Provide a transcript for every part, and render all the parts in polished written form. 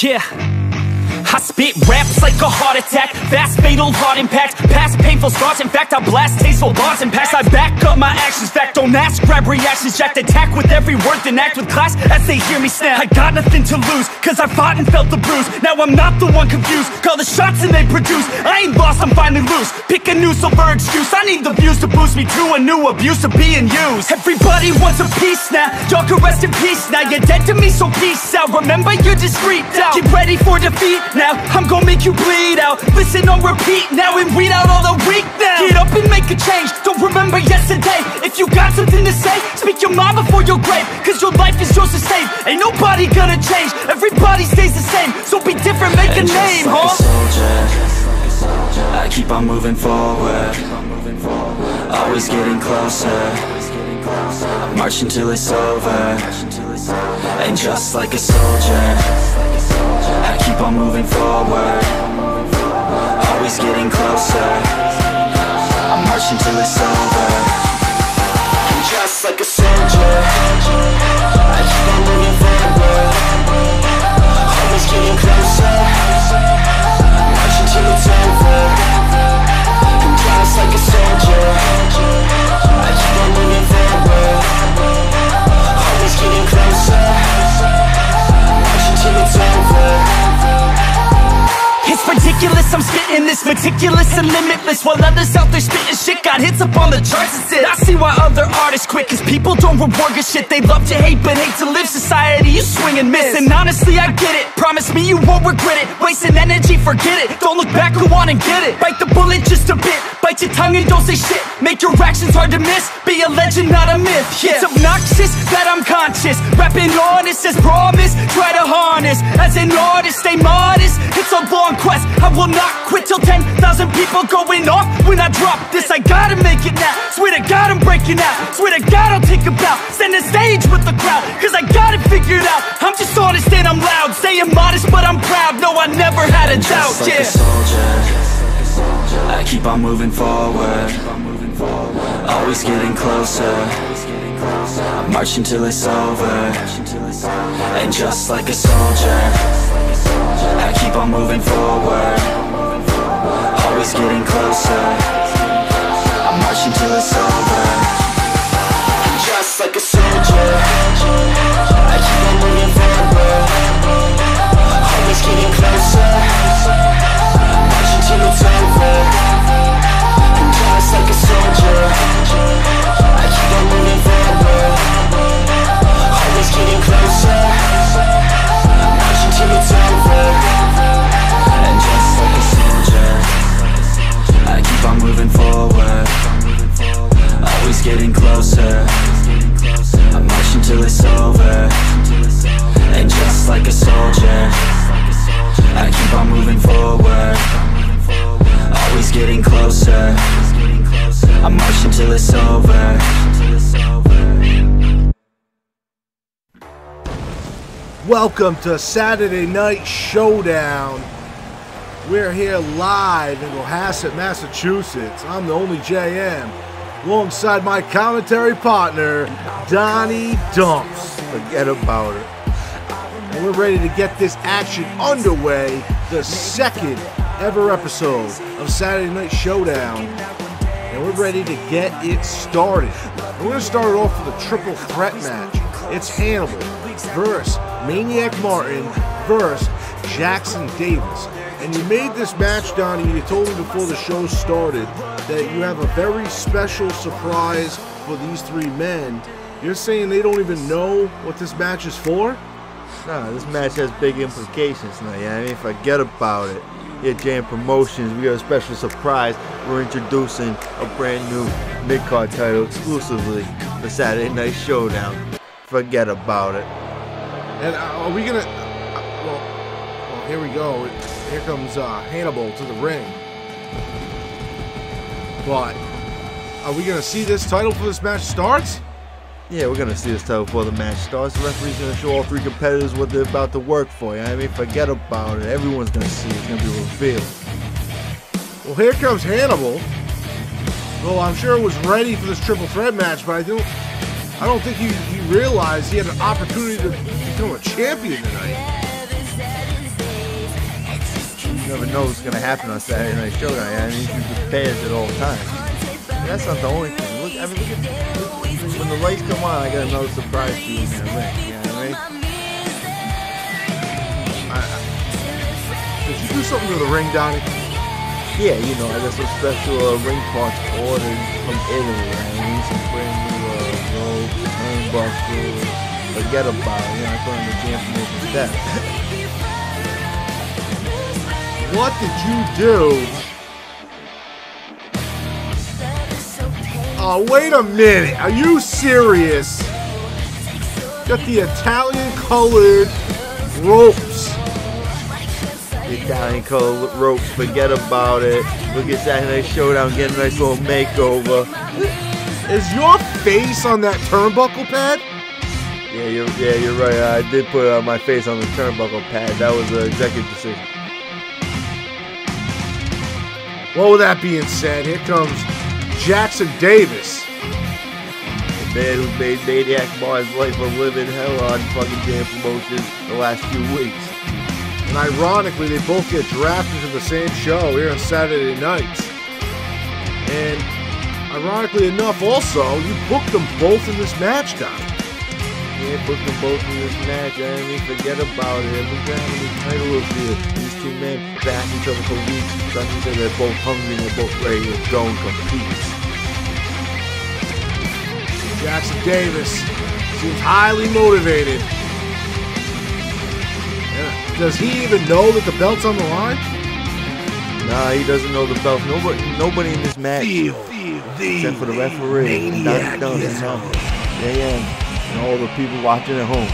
Yeah, I spit raps like a heart attack, fast fatal heart impact, past painful scars. In fact, I blast tasteful bars and packs. I back up my actions, fact don't ask, grab reactions, jacked attack with every word, then act with class as they hear me snap. I got nothing to lose, cause I fought and felt the bruise. Now I'm not the one confused, call the shots and they produce. I ain't lost, I'm finally loose, pick a new silver excuse. I need the views to boost me to a new abuse of being used. Everybody wants a piece now, y'all can rest in peace now. You're dead to me, so peace out, remember you're discreet out. Get ready for defeat now, I'm gon' make you bleed out. Listen on repeat now and weed out all the weak now. Get up and make a change, don't remember yesterday. If you got something to say, speak your mind before your grave, cause your life is yours to save. Ain't nobody gonna change, everybody stays the same. So be different, make a name, huh? Soldier, I keep on moving forward, always getting closer. I march until it's over, and just like a soldier, I keep on moving forward, always getting closer. I march until it's over, and just like a soldier, I keep on moving forward, always getting closer. I march until it's over, and just like a soldier, I keep on moving forward, always getting closer. I march until it's over. It's ridiculous, I'm spitting this meticulous and limitless, while others out there spitting shit got hits up on the charts and shit. I see why other artists quit, cause people don't reward good shit. They love to hate but hate to live. Society, you swing and miss, and honestly I get it. Promise me you won't regret it, wasting energy, forget it. Don't look back, go on and get it. Bite the bullet just a bit, bite your tongue and don't say shit. Make your actions hard to miss, be a legend not a myth. Yeah. It's obnoxious that I'm conscious, rapping honest as promise. Try to harness, as an artist, stay modest. It's a long quest, I will not quit till 10,000 people going off when I drop this. I gotta make it now, swear to God I'm breaking out. Swear to God I'll take a bow, stand the stage with the crowd, cause I got it figured out. I'm just honest and I'm loud, saying modest but I'm proud. No, I never had a doubt, just like a soldier, I keep on moving forward, always getting closer. I march until it's over, and just like a soldier, I keep on moving forward, always getting closer. I march until it's over, and just like a soldier, I keep on moving forward, always getting closer. I march until it's over, and just like a soldier, I keep on moving forward, always getting closer. I march until it's over, and just like a soldier, I keep on moving forward, always getting closer. I march until it's over, and just like a soldier, I keep on moving forward, always getting closer. I march until it's over. Welcome to Saturday Night Showdown. We're here live in Cohasset, Massachusetts. I'm the only JM, alongside my commentary partner, Donnie Dumps. Forget about it. And we're ready to get this action underway. The second ever episode of Saturday Night Showdown. And we're ready to get it started. We're going to start it off with a triple threat match. It's Hannibal versus Maniac Martin versus Jackson Davis. And you made this match, Donnie, you told me before the show started that you have a very special surprise for these three men. You're saying they don't even know what this match is for? Nah, this match has big implications now, yeah. I mean, forget about it. Here at JM Promotions, we got a special surprise. We're introducing a brand new mid-card title exclusively for Saturday Night Showdown. Forget about it. And are we gonna? Well, here we go. Here comes Hannibal to the ring. But are we gonna see this title before this match starts? Yeah, we're gonna see this title before the match starts. The referee's gonna show all three competitors what they're about to work for. You know what I mean, forget about it. Everyone's gonna see it. It's gonna be revealed. Well, here comes Hannibal. Well, I'm sure it was ready for this triple threat match, but I don't think he realized he had an opportunity to become a champion tonight. You never know what's gonna happen on Saturday Night Showdown. I mean, you prepare at all times. And that's not the only thing. Look, I mean, look, when the lights come on, I got another surprise for you in that ring. You know what I mean? Did you do something to the ring, Donnie? Yeah, you know, I got some special ring parts ordered from Italy. I mean, some brand new ropes, turnbuckles. Forget about it. You know, I put on the jam promotion step. What did you do? Oh, wait a minute. Are you serious? Got the Italian colored ropes. Italian colored ropes, forget about it. Look at Saturday Night Showdown, get a nice little makeover. Is your face on that turnbuckle pad? Yeah, you're right. I did put my face on the turnbuckle pad. That was an executive decision. Well, with that being said, here comes Jackson Davis. The man who made Maniac Martin's life a living hell on fucking damn promotions the last few weeks. And ironically, they both get drafted to the same show here on Saturday nights. And ironically enough, also, you booked them both in this match, Don. Yeah, booked them both in this match. I mean, forget about it. Look at how many titles here. These two men back each other for weeks. Like you said, they're both hungry and they're both ready to go and compete. Jackson Davis seems highly motivated. Does he even know that the belt's on the line? Nah, he doesn't know the belt. Nobody in this match, except for the referee, Maniac and all the people watching at home.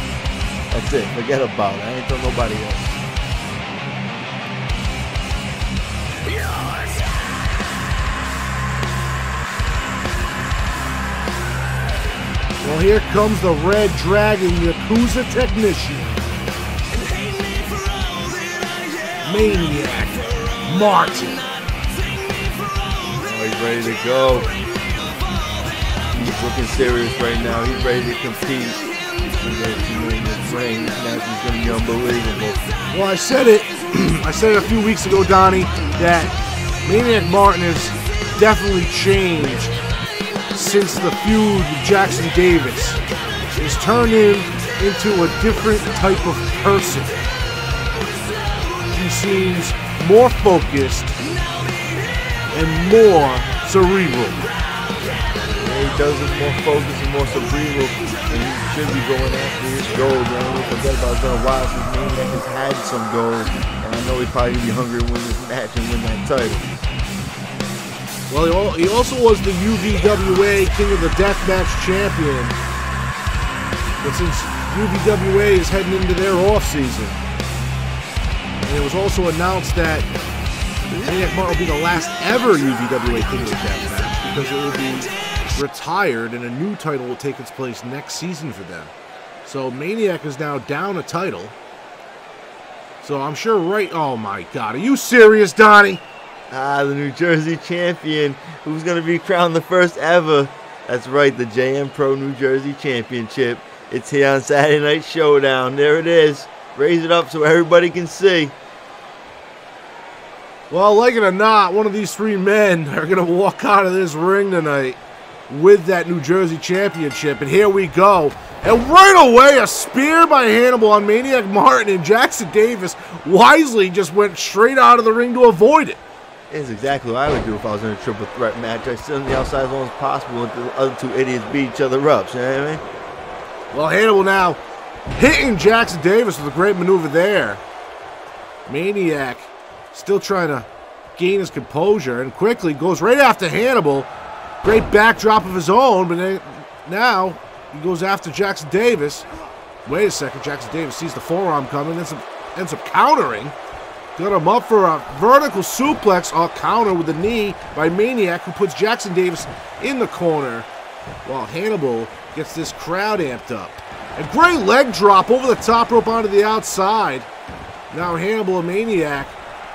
That's it. Forget about it. I ain't telling nobody else. Well, here comes the Red Dragon Yakuza technician. Maniac Martin. Oh, he's ready to go. He's looking serious right now. He's ready to compete. This match is going to be unbelievable. Well, I said it. I said it a few weeks ago, Donnie, that Maniac Martin has definitely changed since the feud with Jackson Davis. He's turned him into a different type of person. He seems more focused and more cerebral. Yeah, he does it more focused and more cerebral, and he should be going after his gold. I don't forget about it's been a while since Maniac has had some gold, and I know he's probably gonna be hungry to win this match and win that title. Well, he also was the UVWA King of the Deathmatch champion, but since UVWA is heading into their off-season, and it was also announced that Maniac Martin will be the last ever UVWA King of the Deathmatch because it will be retired and a new title will take its place next season for them. So Maniac is now down a title. So I'm sure oh my God, are you serious, Donnie? Ah, the New Jersey champion, who's going to be crowned the first ever. That's right, the JM Pro New Jersey Championship. It's here on Saturday Night Showdown. There it is. Raise it up so everybody can see. Well, like it or not, one of these three men are going to walk out of this ring tonight with that New Jersey Championship. And here we go. And right away, a spear by Hannibal on Maniac Martin, and Jackson Davis wisely just went straight out of the ring to avoid it. It's exactly what I would do if I was in a triple threat match. I'd sit on the outside as long as possible until the other two idiots beat each other up. You know what I mean? Well, Hannibal now hitting Jackson Davis with a great maneuver there. Maniac still trying to gain his composure and quickly goes right after Hannibal. Great backdrop of his own, but then now he goes after Jackson Davis. Wait a second, Jackson Davis sees the forearm coming, ends up countering. Got him up for a vertical suplex, counter with the knee by Maniac, who puts Jackson Davis in the corner while Hannibal gets this crowd amped up. A great leg drop over the top rope onto the outside. Now Hannibal and Maniac,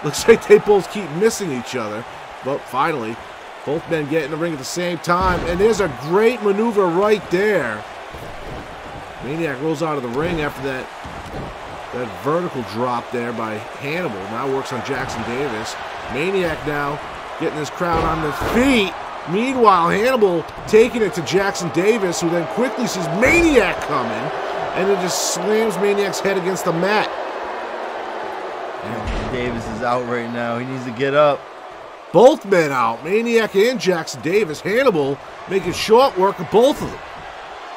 looks like they both keep missing each other. But finally, both men get in the ring at the same time. And there's a great maneuver right there. Maniac rolls out of the ring after that That vertical drop there by Hannibal now works on Jackson Davis. Maniac now getting his crowd on his feet. Meanwhile, Hannibal taking it to Jackson Davis, who then quickly sees Maniac coming, and then just slams Maniac's head against the mat. And Davis is out right now. He needs to get up. Both men out, Maniac and Jackson Davis. Hannibal making short work of both of them.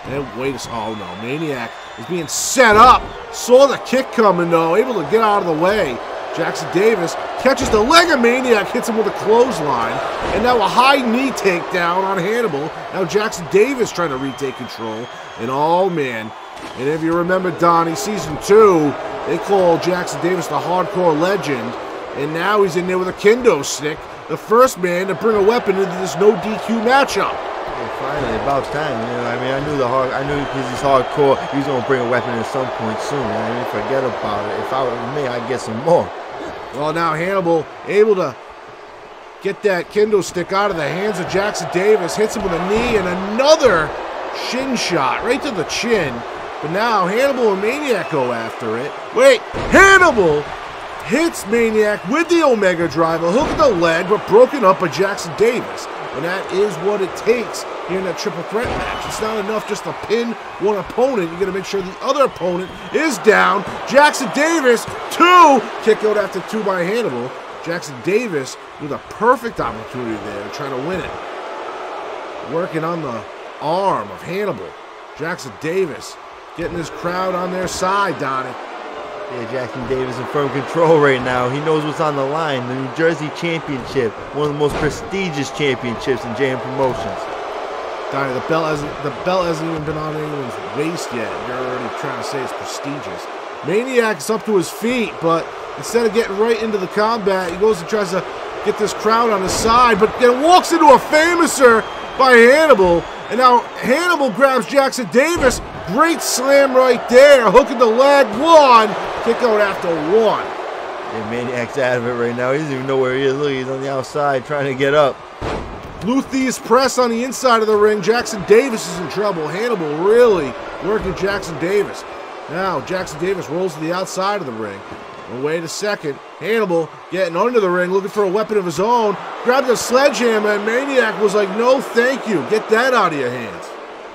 And wait a second. Oh no, Maniac is being set up. Saw the kick coming though, able to get out of the way. Jackson Davis catches the leg of Maniac, hits him with a clothesline, and now a high knee takedown on Hannibal. Now Jackson Davis trying to retake control, and oh man, and if you remember Donnie, Season 2, they call Jackson Davis the hardcore legend, and now he's in there with a kendo stick, the first man to bring a weapon into this no DQ matchup. Yeah, finally, about time. You know, I mean, I knew because he's hardcore, he was gonna bring a weapon at some point soon. I mean, forget about it. If I were me, I'd get some more. Well, now Hannibal able to get that kendo stick out of the hands of Jackson Davis, hits him with a knee and another shin shot right to the chin. But now Hannibal and Maniac go after it. Wait, Hannibal hits Maniac with the Omega Driver, hook of the leg, but broken up by Jackson Davis. And that is what it takes here in that triple threat match. It's not enough just to pin one opponent. You got to make sure the other opponent is down. Jackson Davis, 2. Kick out after 2 by Hannibal. Jackson Davis with a perfect opportunity there, trying to win it. Working on the arm of Hannibal. Jackson Davis getting his crowd on their side, Donnie. Yeah, Jackson Davis in firm control right now. He knows what's on the line. The New Jersey Championship, one of the most prestigious championships in JM Promotions. Donnie, the belt hasn't even been on anyone's waist yet. You're already trying to say it's prestigious. Maniac's up to his feet, but instead of getting right into the combat, he goes and tries to get this crowd on his side, but then walks into a famouser by Hannibal. And now Hannibal grabs Jackson Davis. Great slam right there. Hooking the leg. 1. Kick out after 1. Yeah, Maniac's out of it right now. He doesn't even know where he is. Look, he's on the outside trying to get up. Luthie's press on the inside of the ring. Jackson Davis is in trouble. Hannibal really working Jackson Davis. Now Jackson Davis rolls to the outside of the ring. And wait a second. Hannibal getting under the ring, looking for a weapon of his own. Grabbed a sledgehammer, and Maniac was like, no thank you. Get that out of your hands.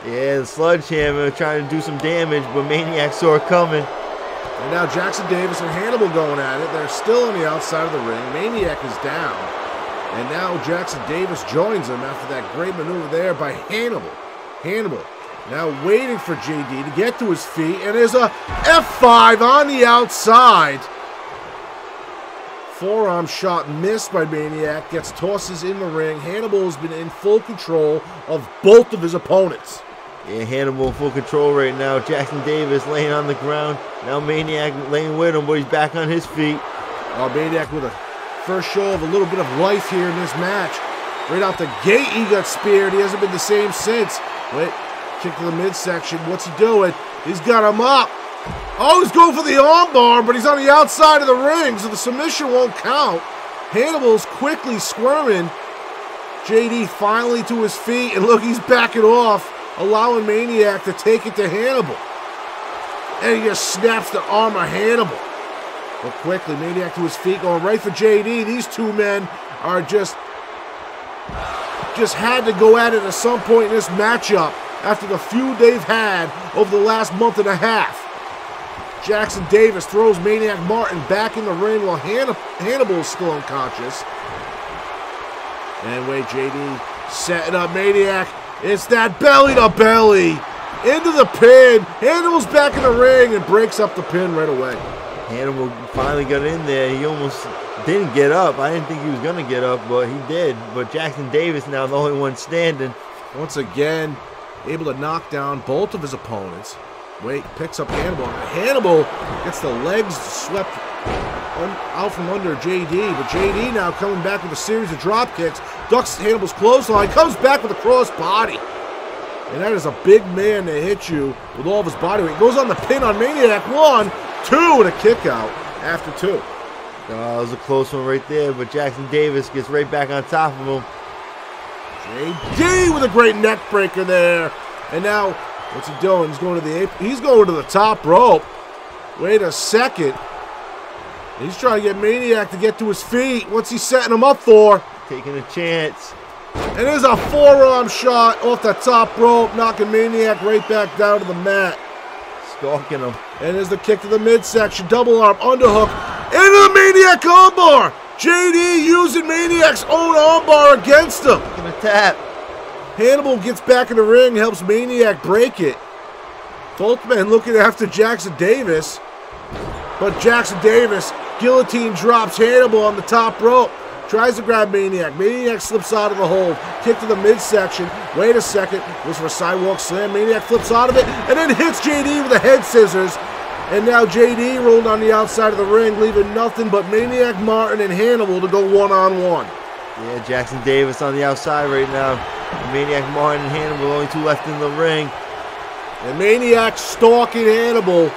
Yeah, the sledgehammer trying to do some damage, but Maniac saw it coming. And now Jackson Davis and Hannibal going at it. They're still on the outside of the ring. Maniac is down. And now Jackson Davis joins him after that great maneuver there by Hannibal. Hannibal now waiting for JD to get to his feet. And there's a F5 on the outside. Forearm shot missed by Maniac. Gets tosses in the ring. Hannibal has been in full control of both of his opponents. Yeah, Hannibal in full control right now. Jackson Davis laying on the ground. Now Maniac laying with him, but he's back on his feet. Maniac with a first show of a little bit of life here in this match. Right out the gate, he got speared. He hasn't been the same since. Wait, kick to the midsection. What's he doing? He's got him up. Oh, he's going for the armbar, but he's on the outside of the ring, so the submission won't count. Hannibal's quickly squirming. JD finally to his feet, and look, he's backing off, allowing Maniac to take it to Hannibal. And he just snaps the arm of Hannibal. But quickly, Maniac to his feet, going right for JD. These two men are just had to go at it at some point in this matchup after the feud they've had over the last month and a half. Jackson Davis throws Maniac Martin back in the ring while Hannibal is still unconscious. And wait, JD setting up Maniac. It's that belly to belly into the pin. Hannibal's back in the ring and breaks up the pin right away. Hannibal finally got in there. He almost didn't get up. I didn't think he was going to get up, but he did. But Jackson Davis now the only one standing. Once again, able to knock down both of his opponents. Wait, picks up Hannibal. Hannibal gets the legs swept out from under JD, but JD now coming back with a series of drop kicks, ducks Hannibal's clothesline, comes back with a cross body. And that is a big man to hit you with all of his body weight. Goes on the pin on Maniac. 1, 2, and a kick out after 2. That was a close one right there, but Jackson Davis gets right back on top of him. JD with a great neck breaker there. And now, what's he doing? He's going to the top rope. Wait a second. He's trying to get Maniac to get to his feet. What's he setting him up for? Taking a chance. And there's a forearm shot off the top rope, knocking Maniac right back down to the mat. Stalking him. And there's the kick to the midsection, double arm, underhook, into the Maniac armbar. JD using Maniac's own armbar against him. Gonna tap. Hannibal gets back in the ring, helps Maniac break it. Both men looking after Jackson Davis. But Jackson Davis, guillotine drops Hannibal on the top rope. Tries to grab Maniac. Maniac slips out of the hold. Kick to the midsection. Wait a second. Goes for a sidewalk slam. Maniac flips out of it and then hits JD with the head scissors. And now JD rolled on the outside of the ring, leaving nothing but Maniac, Martin, and Hannibal to go one-on-one. Yeah, Jackson Davis on the outside right now. Maniac, Martin, and Hannibal, only two left in the ring. And Maniac stalking Hannibal.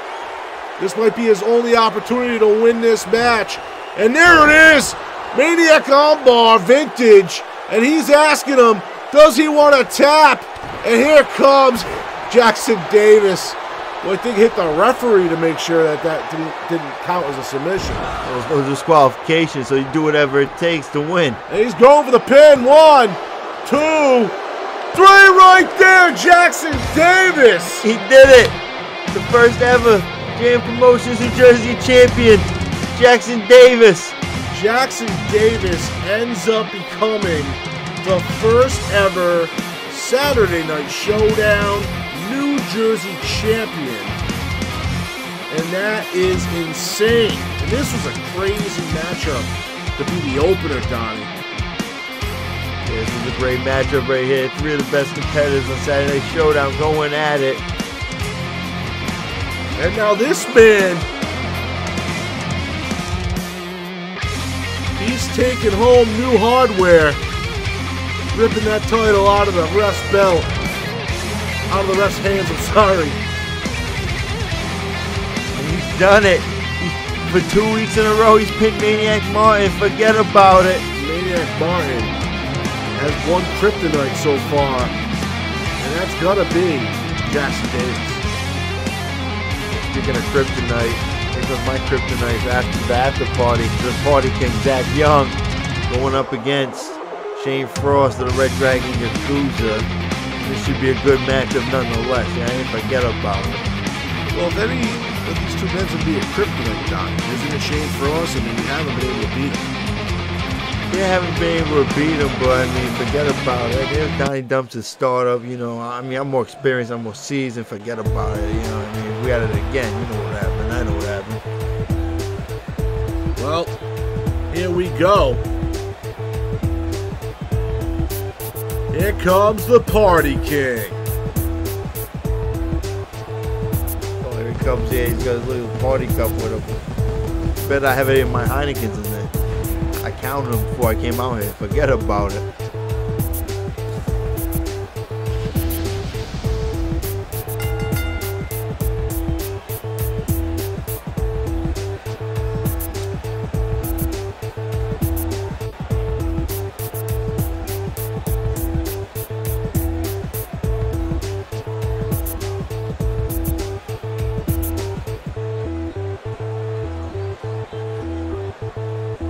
This might be his only opportunity to win this match. And there it is! Maniac armbar, vintage. And he's asking him, does he want to tap? And here comes Jackson Davis. Well, I think hit the referee to make sure that didn't count as a submission. It was disqualification, so you do whatever it takes to win. And he's going for the pin. 1, 2, 3 right there, Jackson Davis. He did it. The first ever JM Promotions New Jersey champion, Jackson Davis. Jackson Davis ends up becoming the first ever Saturday Night Showdown New Jersey champion. And that is insane. And this was a crazy matchup to be the opener, Donnie. Yeah, this was a great matchup right here. Three of the best competitors on Saturday Night Showdown going at it. And now this man, he's taking home new hardware, ripping that title out of the ref's belt. Out of the ref's hands, I'm sorry. And he's done it. For 2 weeks in a row, he's pinned Maniac Martin. Forget about it. Maniac Martin has one kryptonite so far, and that's gonna be Jackson Davis. Speaking of kryptonite, here goes my kryptonite after the after party. The Party King, Zach Young, going up against Shane Frost of the Red Dragon Yakuza. This should be a good matchup nonetheless. Yeah, I ain't forget about it. Well, if any of these two men would be a kryptonite, Doc, isn't it Shane Frost? I mean, we haven't been able to beat him. We haven't been able to beat him, but I mean, forget about it. There's Donnie Dumps' startup, you know. I mean, I'm more experienced, I'm more seasoned. Forget about it, you know what I mean? If we had it again, you know what happened. I know what happened. Well, here we go. Here comes the Party King. Oh, here he comes here. He's got his little party cup with him. Bet I have any of my Heinekens in there. I counted them before I came out here. Forget about it.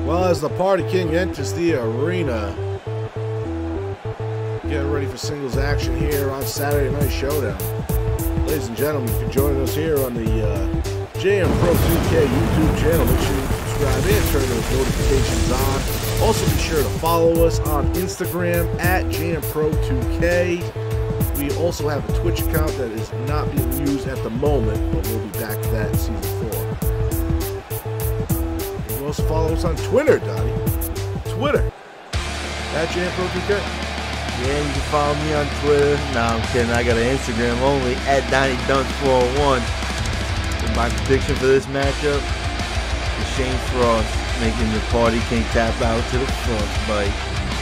Well, as the Party King enters the arena, getting ready for singles action here on Saturday Night Showdown. Ladies and gentlemen, you can join us here on the JM Pro 2K YouTube channel. Make sure you subscribe and turn those notifications on. Also, be sure to follow us on Instagram at JM Pro 2K. We also have a Twitch account that is not being used at the moment, but we'll be back to that in Season 4. Also follow us on Twitter, Donnie. Twitter at JamPro2K. Yeah, you can follow me on Twitter. Nah, I'm kidding. I got an Instagram only at DonnieDunks401. And my prediction for this matchup is Shane Frost making the Party King tap out to the frostbite.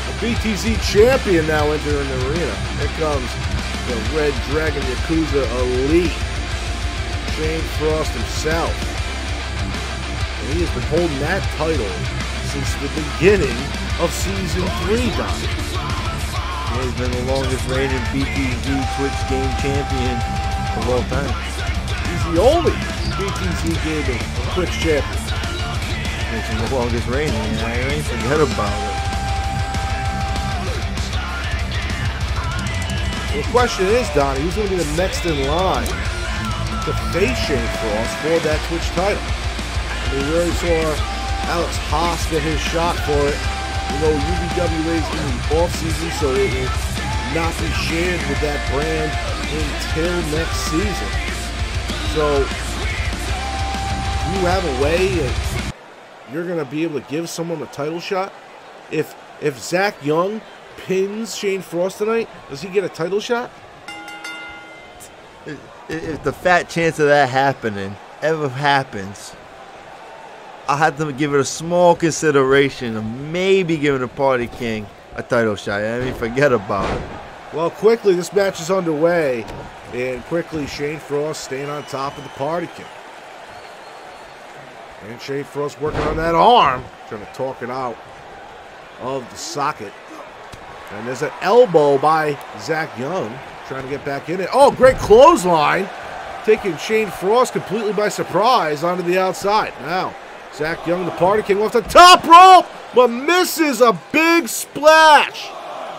The BTZ champion now entering the arena. Here comes the Red Dragon Yakuza Elite, Shane Frost himself. He has been holding that title since the beginning of Season 3, Donnie. Yeah, he's been the longest reigning BTZ Twitch game champion of all time. He's the only BTZ Gaming Twitch champion. It's the longest reign, man. I ain't forget about it. The question is, Donnie, who's going to be the next in line to face Shane Frost for that Twitch title? I mean, we already saw Alex Haas get his shot for it. You know, UBWA is in the offseason, so it will not be shared with that brand until next season. So, you have a way that you're going to be able to give someone a title shot? If Zach Young pins Shane Frost tonight, does he get a title shot? If the fat chance of that happening ever happens, I'll have to give it a small consideration of maybe giving the Party King a title shot. I mean, forget about it. Well, quickly, this match is underway, and quickly, Shane Frost staying on top of the Party King. And Shane Frost working on that arm, trying to talk it out of the socket. And there's an elbow by Zach Young, trying to get back in it. Oh, great clothesline, taking Shane Frost completely by surprise onto the outside. Now, Zach Young, the Party King, off the top rope, but misses a big splash.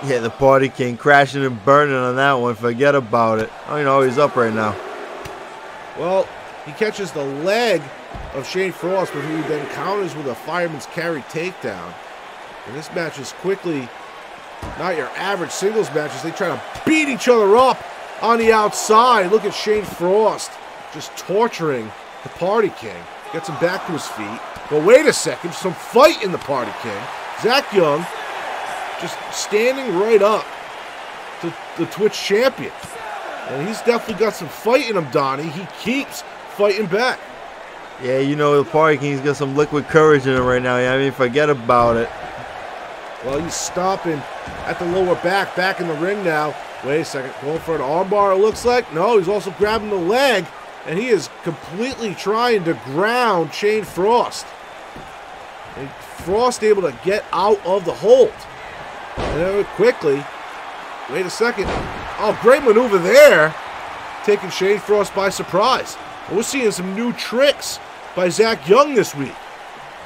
Yeah, the Party King crashing and burning on that one. Forget about it. Oh, you know, he's up right now. Well, he catches the leg of Shane Frost, but who then counters with a fireman's carry takedown. And this match is quickly not your average singles matches. They try to beat each other up on the outside. Look at Shane Frost just torturing the Party King. Gets him back to his feet. But wait a second, some fight in the Party King. Zach Young just standing right up to the Twitch champion. And he's definitely got some fight in him, Donnie. He keeps fighting back. Yeah, you know, the Party King's got some liquid courage in him right now. I mean, forget about it. Well, he's stomping at the lower back in the ring now. Wait a second, going for an armbar, it looks like. No, he's also grabbing the leg, and he is completely trying to ground Shane Frost. And Frost able to get out of the hold. And then quickly, wait a second. Oh, great maneuver there, taking Shane Frost by surprise. And we're seeing some new tricks by Zach Young this week.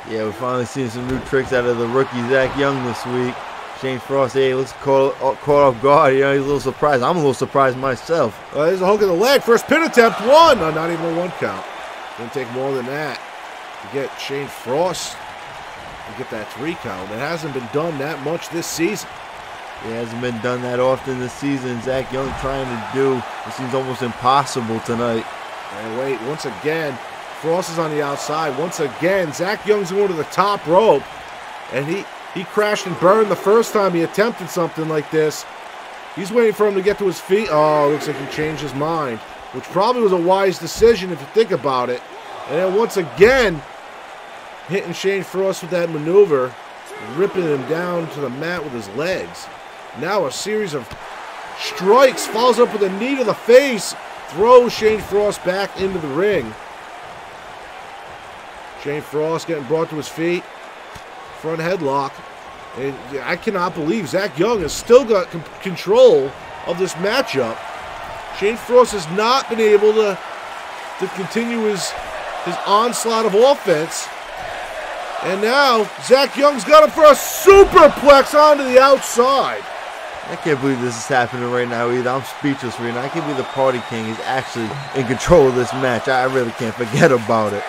Yeah, we're finally seeing some new tricks out of the rookie Zach Young this week. Shane Frost, hey, looks caught off guard. You know, he's a little surprised. I'm a little surprised myself. There's a hook in the leg. First pin attempt, one. No, not even a one count. Going to take more than that to get Shane Frost to get that 3 count. It hasn't been done that much this season. It hasn't been done that often this season. Zach Young trying to do it seems almost impossible tonight. And wait, once again, Frost is on the outside. Once again, Zach Young's going to the top rope. And he crashed and burned the first time he attempted something like this. He's waiting for him to get to his feet. Oh, looks like he changed his mind, which probably was a wise decision if you think about it. And then once again, hitting Shane Frost with that maneuver, ripping him down to the mat with his legs. Now a series of strikes, follows up with a knee to the face, throws Shane Frost back into the ring. Shane Frost getting brought to his feet. Front headlock. And I cannot believe Zach Young has still got control of this matchup. Shane Frost has not been able to continue his onslaught of offense. And now Zach Young's got him for a superplex onto the outside. I can't believe this is happening right now either. I'm speechless right now. I can't believe the Party King is actually in control of this match. I really can't forget about it.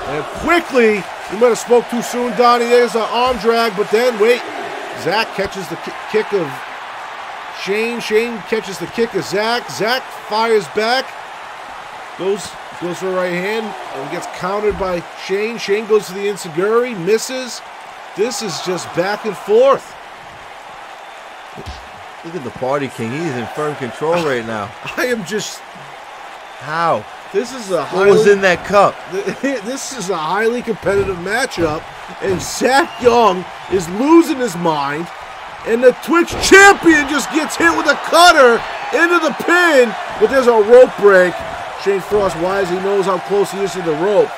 And quickly, you might have spoke too soon, Donnie. There's an arm drag, but then, wait. Zach catches the kick of Shane. Shane catches the kick of Zach. Zach fires back. Goes for a right hand and gets countered by Shane. Shane goes to the enziguri, misses. This is just back and forth. Look at the Party King. He's in firm control right now. I am just... How? This is a what was in that cup? This is a highly competitive matchup, and Zach Young is losing his mind, and the Twitch champion just gets hit with a cutter into the pin, but there's a rope break. Shane Frost, wise, he knows how close he is to the rope.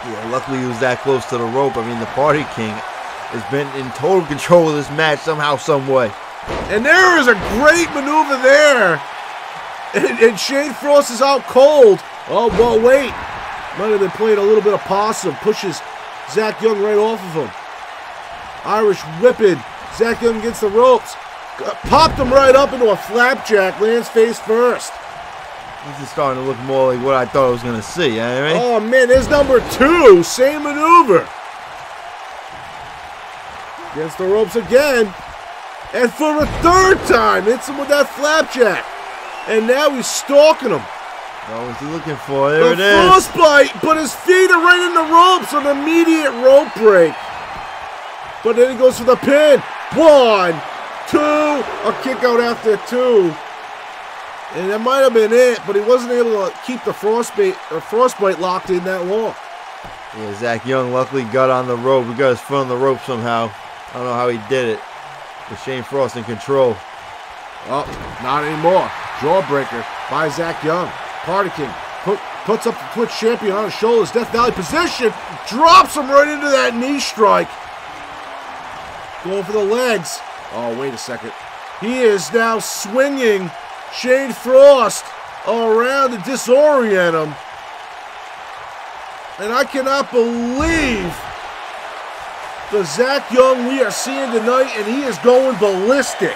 Yeah, luckily he was that close to the rope. I mean, the Party King has been in total control of this match somehow, some way. And there is a great maneuver there. And Shane Frost is out cold. Oh, well, wait. Might have been playing a little bit of possum. Pushes Zach Young right off of him. Irish whipping. Zach Young gets the ropes. Popped him right up into a flapjack. Lands face first. This is starting to look more like what I thought I was going to see. You know what I mean? Oh, man, there's number 2. Same maneuver. Gets the ropes again. And for the 3rd time, hits him with that flapjack. And now he's stalking him. What was he looking for? There it is. Frostbite, but his feet are right in the ropes. An immediate rope break. But then he goes for the pin. 1, 2. A kick out after 2. And that might have been it, but he wasn't able to keep the frostbite locked in that long. Yeah, Zach Young luckily got on the rope. He got his foot on the rope somehow. I don't know how he did it. But Shane Frost in control. Oh, not anymore. Jawbreaker by Zach Young. Party King puts up the Twitch champion on his shoulders. Death Valley position. Drops him right into that knee strike. Going for the legs. Oh, wait a second. He is now swinging Shane Frost around to disorient him. And I cannot believe the Zach Young we are seeing tonight, and he is going ballistic.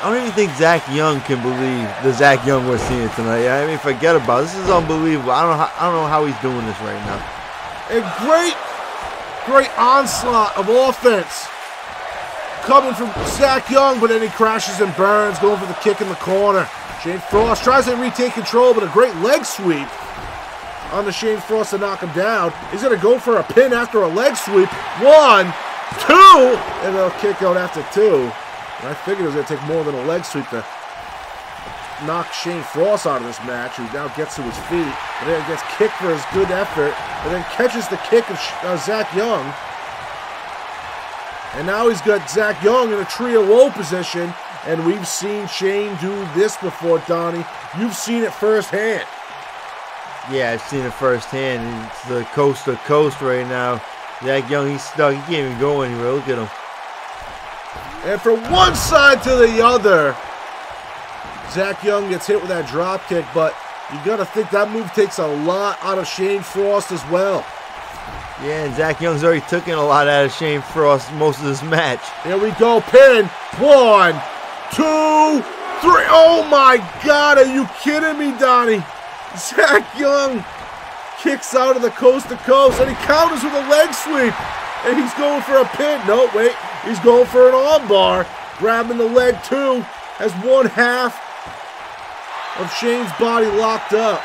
I don't even think Zach Young can believe the Zach Young we're seeing tonight. I mean, forget about it. This is unbelievable. I don't know how he's doing this right now. A great onslaught of offense coming from Zach Young, but then he crashes and burns, going for the kick in the corner. Shane Frost tries to retake control, but a great leg sweep on the Shane Frost to knock him down. He's going to go for a pin after a leg sweep. 1, 2, and a kick out after 2. And I figured it was going to take more than a leg sweep to knock Shane Frost out of this match, who now gets to his feet, and then gets kicked for his good effort, and then catches the kick of Zach Young. And now he's got Zach Young in a trio low position, and we've seen Shane do this before, Donnie. You've seen it firsthand. Yeah, I've seen it firsthand. It's the coast to coast right now. Zach Young, he's stuck. He can't even go anywhere. Look at him. And from one side to the other, Zach Young gets hit with that drop kick, but you got to think that move takes a lot out of Shane Frost as well. Yeah, and Zach Young's already taken a lot out of Shane Frost most of this match. Here we go, pin. 1, 2, 3. Oh my God, are you kidding me, Donnie? Zach Young kicks out of the coast to coast, and he counters with a leg sweep. And he's going for a pin. No, wait. He's going for an arm bar. Grabbing the leg, too. Has one half of Shane's body locked up.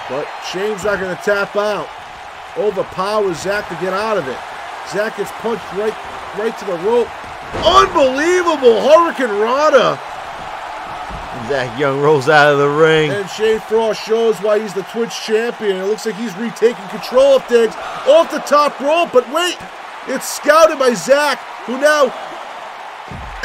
But Shane's not going to tap out. Overpowers Zach to get out of it. Zach gets punched right to the rope. Unbelievable Hurricane Rana. And Zach Young rolls out of the ring. And Shane Frost shows why he's the Twitch champion. It looks like he's retaking control of things off the top rope. But wait, it's scouted by Zach, who now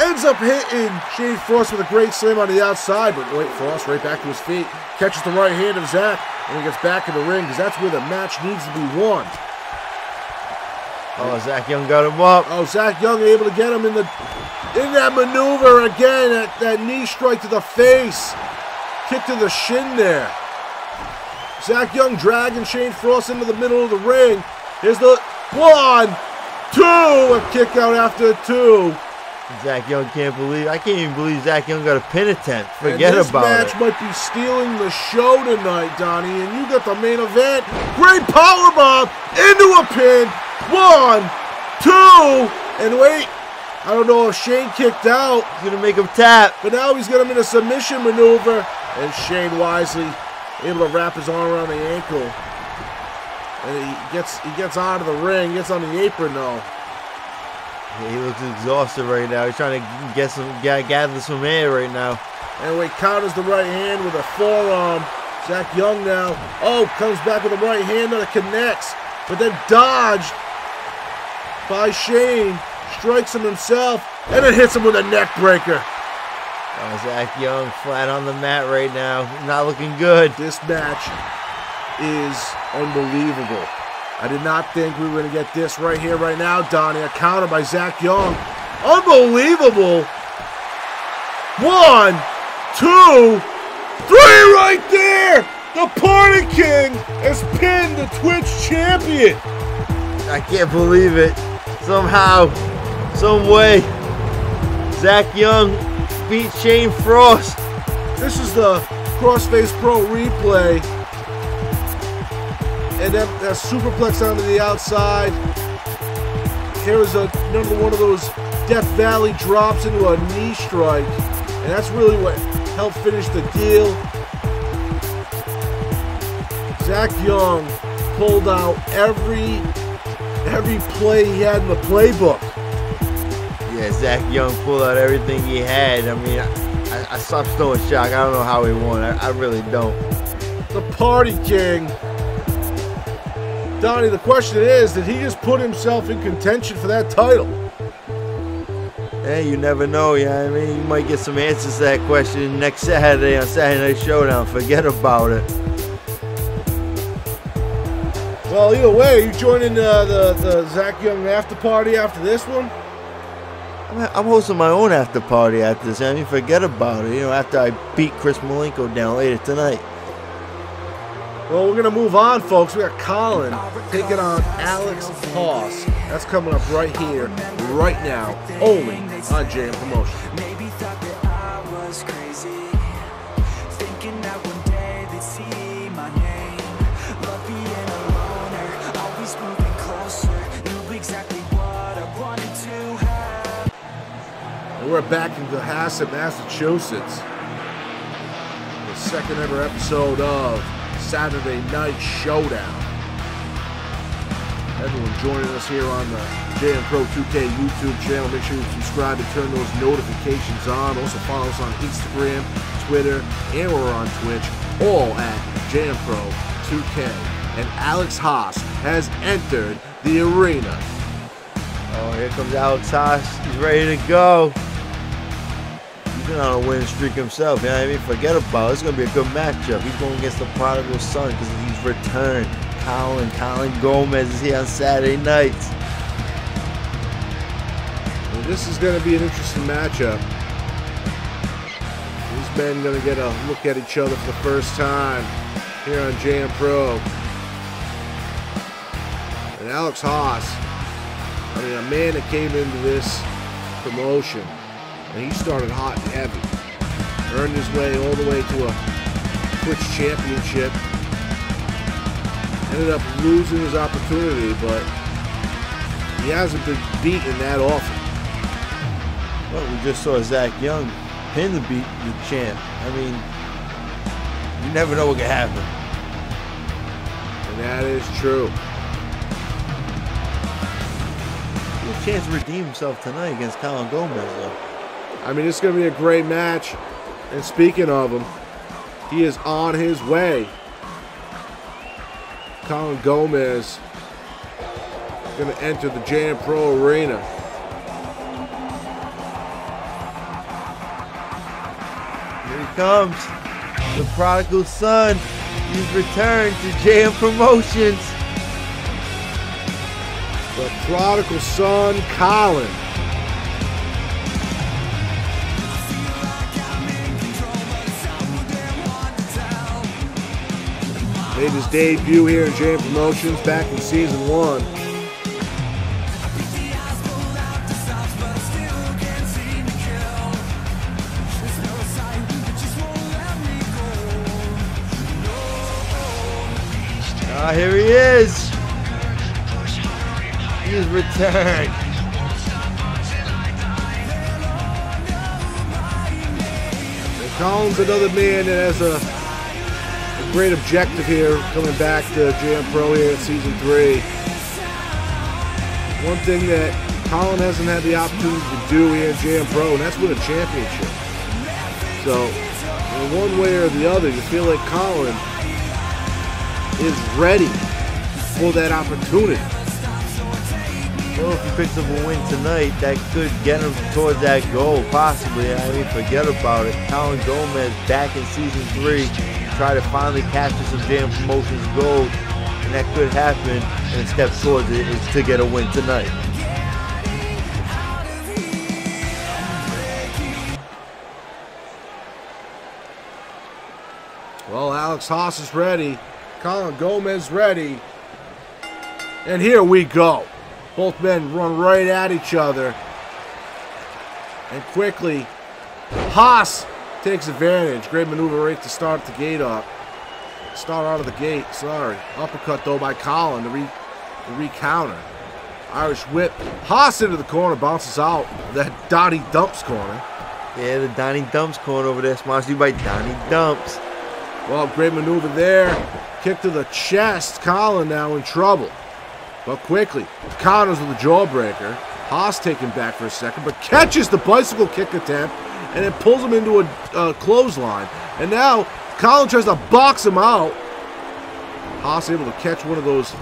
ends up hitting Shane Frost with a great slam on the outside. But wait, Frost right back to his feet. Catches the right hand of Zach. And he gets back in the ring because that's where the match needs to be won. Oh, Zach Young got him up. Oh, Zach Young able to get him in that maneuver again. That knee strike to the face. Kick to the shin there. Zach Young dragging Shane Frost into the middle of the ring. Here's the 1, 2. A kick out after 2. Zach Young I can't even believe Zach Young got a pin attempt. Forget about it. This match might be stealing the show tonight, Donnie. And you got the main event. Great powerbomb into a pin. 1, 2. And wait, I don't know if Shane kicked out. He's going to make him tap. But now he's got him in a submission maneuver. And Shane wisely able to wrap his arm around the ankle. And he gets out of the ring. Gets on the apron, though. Yeah, he looks exhausted right now. He's trying to gather some air right now. And he counters the right hand with a forearm. Zach Young now. Oh, comes back with the right hand that connects. But then dodged by Shane. Strikes him himself. And then hits him with a neck breaker. Oh, Zach Young flat on the mat right now. Not looking good. This match is unbelievable. I did not think we were going to get this right here, right now, Donnie. A counter by Zach Young. Unbelievable. 1, 2, 3 right there. The Party King has pinned the Twitch champion. I can't believe it. Somehow, some way, Zach Young beat Shane Frost. This is the Crossface Pro replay. And that superplex onto the outside. Here is another one of those Death Valley drops into a knee strike. And that's really what helped finish the deal. Zach Young pulled out every play he had in the playbook. Yeah, Zach Young pulled out everything he had. I mean, I'm still in shock. I don't know how he won. I really don't. The Party King. Donnie, the question is, did he just put himself in contention for that title? Hey, you never know, yeah. I mean, you might get some answers to that question next Saturday on Saturday Night Showdown. Forget about it. Well, either way, you joining the Zach Young after party after this one? I'm hosting my own after party after this. I mean, forget about it. You know, after I beat Chris Malenko down later tonight. Well, we're gonna move on, folks. We got Colin taking on Alex Haas. That's coming up right here, right now, only on JM Promotions. Maybe thought that I was crazy, thinking that one day they'd see my name. Love being a loner, always moving closer, knew exactly what I wanted to have. And we're back in Cohasset, Massachusetts. The second ever episode of Saturday Night Showdown. Everyone joining us here on the JM Pro 2K YouTube channel. Make sure you subscribe and turn those notifications on. Also follow us on Instagram, Twitter, and we're on Twitch, all at JM Pro 2K. And Alex Haas has entered the arena. Oh, here comes Alex Haas. He's ready to go. He's been on a winning streak himself. You know what I mean? Forget about it. It's going to be a good matchup. He's going against the prodigal son because he's returned. Colin Gomez is here on Saturday nights. Well, this is going to be an interesting matchup. These men going to get a look at each other for the first time here on JM Pro. And Alex Haas, I mean, a man that came into this promotion, and he started hot and heavy. Earned his way all the way to a Twitch championship. Ended up losing his opportunity, but he hasn't been beaten that often. Well, we just saw Zach Young pin the champ. I mean, you never know what can happen. And that is true. He has a chance to redeem himself tonight against Colin Gomez, though. I mean, it's going to be a great match. And speaking of him, he is on his way. Colin Gomez going to enter the JM Pro Arena. Here he comes. The prodigal son. He's returned to JM Promotions. The prodigal son, Colin. Made his debut here in JM Promotions back in Season 1. Ah, here he is. He's returned. And Colin's another man that has a great objective here, coming back to JM Pro here in Season 3. One thing that Colin hasn't had the opportunity to do here in JM Pro, and that's win a championship. So, in one way or the other, you feel like Colin is ready for that opportunity. Well, if he picks up a win tonight, that could get him towards that goal, possibly. I mean, forget about it. Colin Gomez back in Season 3. Try to finally capture some JM Promotions gold, and that could happen, and a step towards it is to get a win tonight. Well, Alex Haas is ready. Colin Gomez ready. And here we go. Both men run right at each other. And quickly, Haas takes advantage. Great maneuver right to start the gate up. Start out of the gate, sorry. Uppercut though by Colin to re-counter. Irish whip. Haas into the corner, bounces out. That Donnie Dumps corner. Yeah, the Donnie Dumps corner over there, sponsored by Donnie Dumps. Well, great maneuver there. Kick to the chest. Colin now in trouble. But quickly, counters with a jawbreaker. Haas taken back for a second, but catches the bicycle kick attempt and it pulls him into a clothesline. And now Colin tries to box him out. Haas able to catch one of those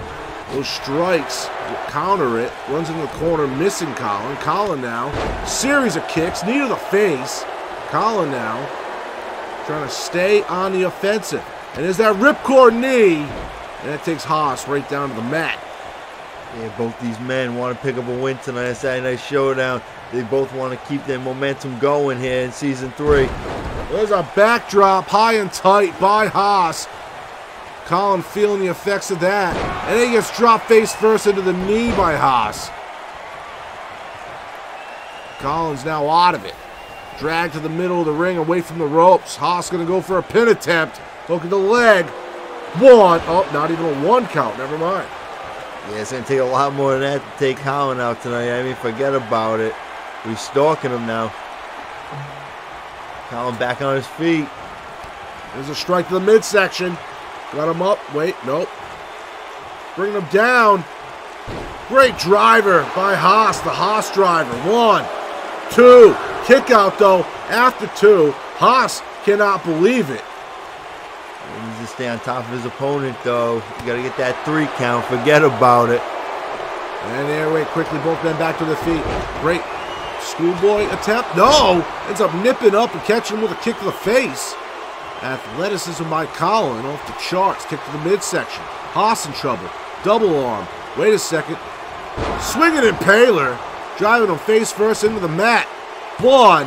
strikes, counter it, runs into the corner, missing Colin. Colin now, series of kicks, knee to the face. Colin now trying to stay on the offensive. And there's that ripcord knee, and that takes Haas right down to the mat. Yeah, both these men want to pick up a win tonight at Saturday Night Showdown. They both want to keep their momentum going here in Season 3. There's a backdrop, high and tight by Haas. Colin feeling the effects of that. And then he gets dropped face first into the knee by Haas. Colin's now out of it. Dragged to the middle of the ring, away from the ropes. Haas going to go for a pin attempt. Look at the leg. One. Oh, not even a one count. Never mind. Yeah, it's going to take a lot more than that to take Colin out tonight. I mean, forget about it. We're stalking him now. Colin back on his feet. There's a strike to the midsection. Got him up. Wait, nope. Bringing him down. Great driver by Haas, the Haas driver. 1, 2. Kick out, though. After 2, Haas cannot believe it. He needs to stay on top of his opponent, though. You got to get that 3 count. Forget about it. And there, wait, quickly, both men back to their feet. Great schoolboy attempt. No! Ends up nipping up and catching him with a kick to the face. Athleticism by Colin off the charts. Kick to the midsection. Haas in trouble. Double arm. Wait a second. Swinging impaler. Driving him face first into the mat. 1,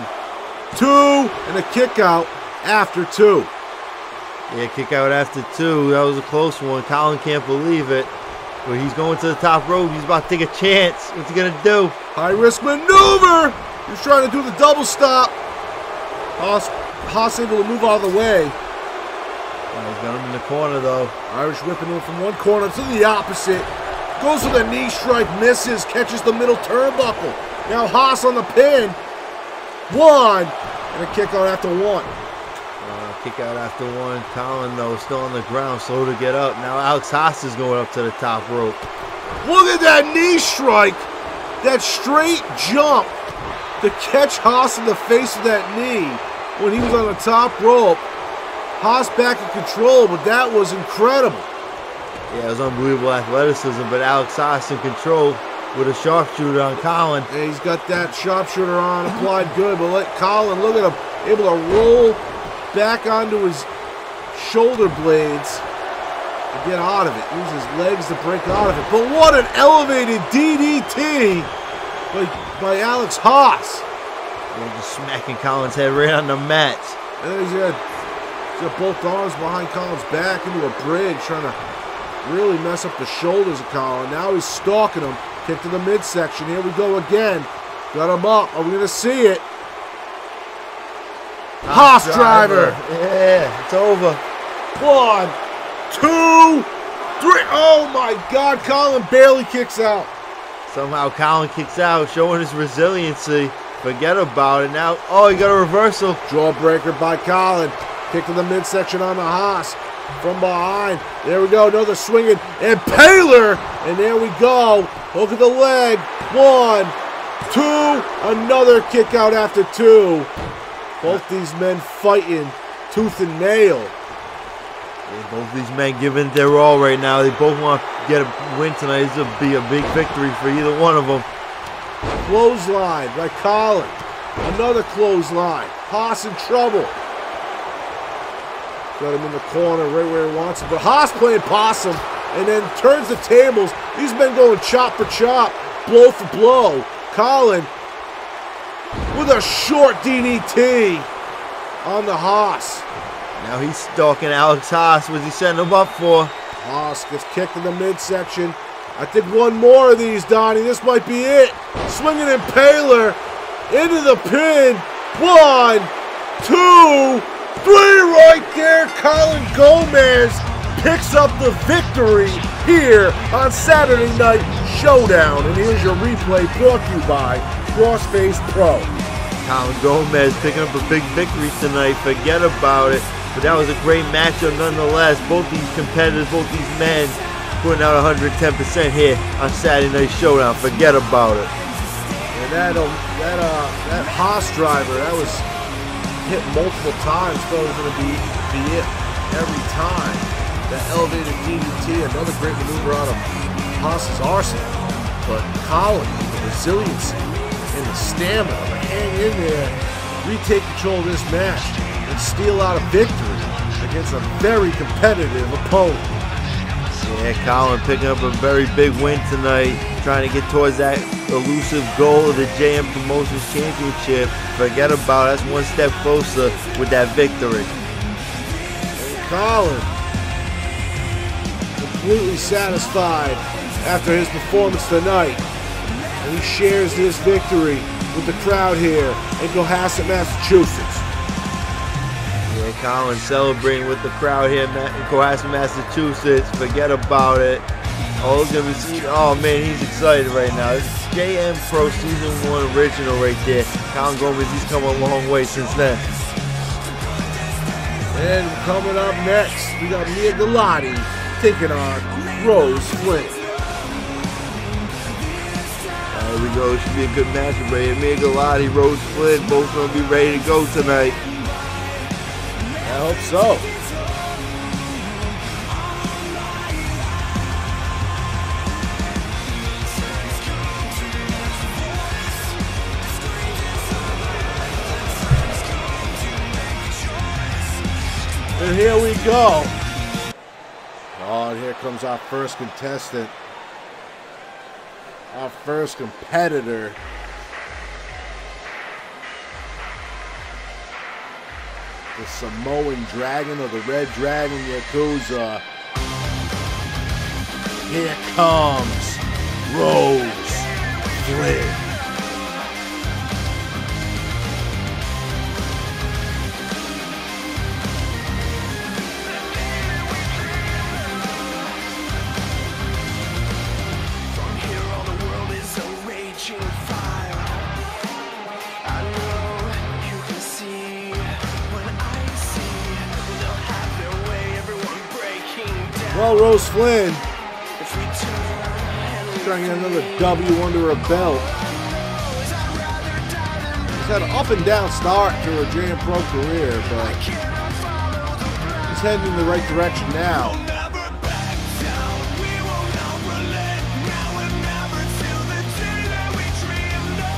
2, and a kick out after 2. Yeah, kick out after 2. That was a close one. Colin can't believe it. But he's going to the top rope. He's about to take a chance. What's he going to do? High risk maneuver. He's trying to do the double stop. Haas able to move out of the way. He's got him in the corner, though. Irish whipping him from one corner to the opposite. Goes for the knee strike, misses, catches the middle turnbuckle. Now Haas on the pin. 1, and a kick out after 1. Kick out after 1. Colin, though, still on the ground, slow to get up. Now Alex Haas is going up to the top rope. Look at that knee strike. That straight jump to catch Haas in the face with that knee when he was on the top rope. Haas back in control, but that was incredible. Yeah, it was unbelievable athleticism, but Alex Haas in control with a sharpshooter on Colin. Yeah, he's got that sharpshooter on, applied good, but let Colin, look at him, able to roll back onto his shoulder blades to get out of it. Use his legs to break out of it. But what an elevated DDT by Alex Haas. Yeah, just smacking Colin's head right on the mat. And then he's got both arms behind Colin's back into a bridge, trying to really mess up the shoulders of Colin. Now he's stalking him. Kick to the midsection. Here we go again. Got him up. Are we going to see it? Haas driver. Yeah, it's over. 1, 2, 3. Oh my God, Colin barely kicks out. Somehow Colin kicks out, showing his resiliency. Forget about it now. Oh, he got a reversal. Jawbreaker by Colin. Kick to the midsection on the Haas. From behind. There we go. Another swinging impaler. And there we go. Look at the leg. 1, 2. Another kick out after 2. Both these men fighting tooth and nail. Yeah, both these men giving their all right now. They both want to get a win tonight. This will be a big victory for either one of them. Clothesline by Colin. Another clothesline. Haas in trouble. Got him in the corner right where he wants him. But Haas playing possum and then turns the tables. These men going chop for chop, blow for blow. Colin with a short DDT on the Haas. Now he's stalking Alex Haas. What's he setting him up for? Haas gets kicked in the midsection. I think one more of these, Donnie. This might be it. Swinging Impaler into the pin. 1, 2, 3 right there. Colin Gomez picks up the victory here on Saturday Night Showdown. And here's your replay brought to you by Crossface Pro. Colin Gomez picking up a big victory tonight. Forget about it. But that was a great matchup nonetheless. Both these competitors, both these men putting out 110% here on Saturday Night Showdown. Forget about it. And that Haas driver, that was hit multiple times. Thought it was going to be it every time. That elevated DDT, another great maneuver out of Haas's arsenal. But Colin, the resiliency and the stamina to hang in there, retake control of this match, and steal out a victory against a very competitive opponent. Yeah, Colin picking up a very big win tonight, trying to get towards that elusive goal of the JM Promotions Championship. Forget about it, that's one step closer with that victory. And Colin, completely satisfied after his performance tonight. And he shares this victory with the crowd here in Cohasset, Massachusetts. Yeah, Colin celebrating with the crowd here in Cohasset, Massachusetts. Forget about it. Oh, look at me. Oh, man, he's excited right now. This is JM Pro Season 1 original right there. Colin Gomez, he's come a long way since then. And coming up next, we got Mia Galati taking on Rose Flynn. There we go. It should be a good matchup right here. Mia Galati, Rose Flynn, both going to be ready to go tonight. I hope so. And here we go. Oh, and here comes our first contestant. Our first competitor. The Samoan Dragon of the Red Dragon Yakuza. Here comes Rose Flynn. Well, Rose Flynn trying to get another W under her belt. She's had an up and down start to her JM Pro career, but she's heading in the right direction now.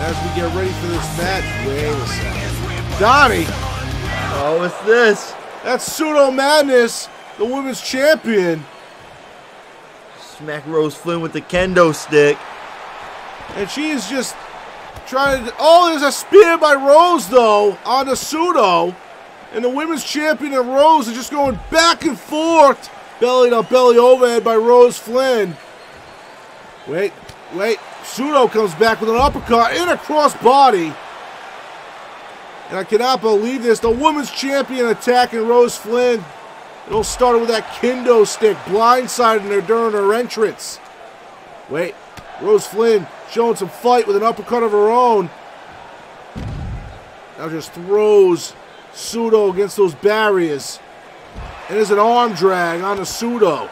As we get ready for this match, wait a second. Donnie! Oh, what's this? That's Pseudo Madness, the women's champion. Smack Rose Flynn with the kendo stick. And she is just trying to... Oh, there's a spear by Rose, though, on the Pseudo. And the women's champion and Rose are just going back and forth. Belly to belly overhead by Rose Flynn. Wait. Pseudo comes back with an uppercut and a cross body. And I cannot believe this. The women's champion attacking Rose Flynn. It all started with that kendo stick, blindsiding her during her entrance. Wait, Rose Flynn showing some fight with an uppercut of her own. Now just throws Pseudo against those barriers. And there's an arm drag on the Pseudo.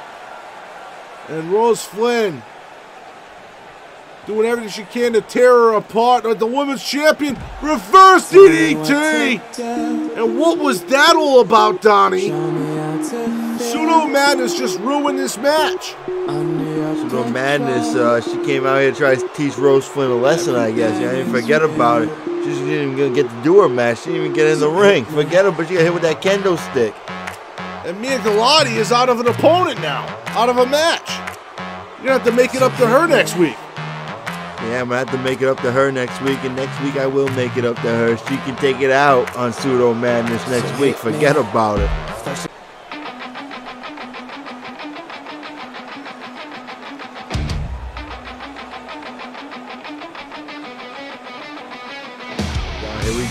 And Rose Flynn doing everything she can to tear her apart. The women's champion, reverse DDT! And what was that all about, Donnie? Pseudo Madness just ruined this match. Pseudo Madness, she came out here to try to teach Rose Flynn a lesson, I guess. I didn't forget about it. She didn't even get to do her match. She didn't even get in the ring. Forget it, but she got hit with that kendo stick. And Mia Galati is out of an opponent now, out of a match. You're going to have to make it up to her next week. Yeah, I'm going to have to make it up to her next week, and next week I will make it up to her. She can take it out on Pseudo Madness next week. Forget about it.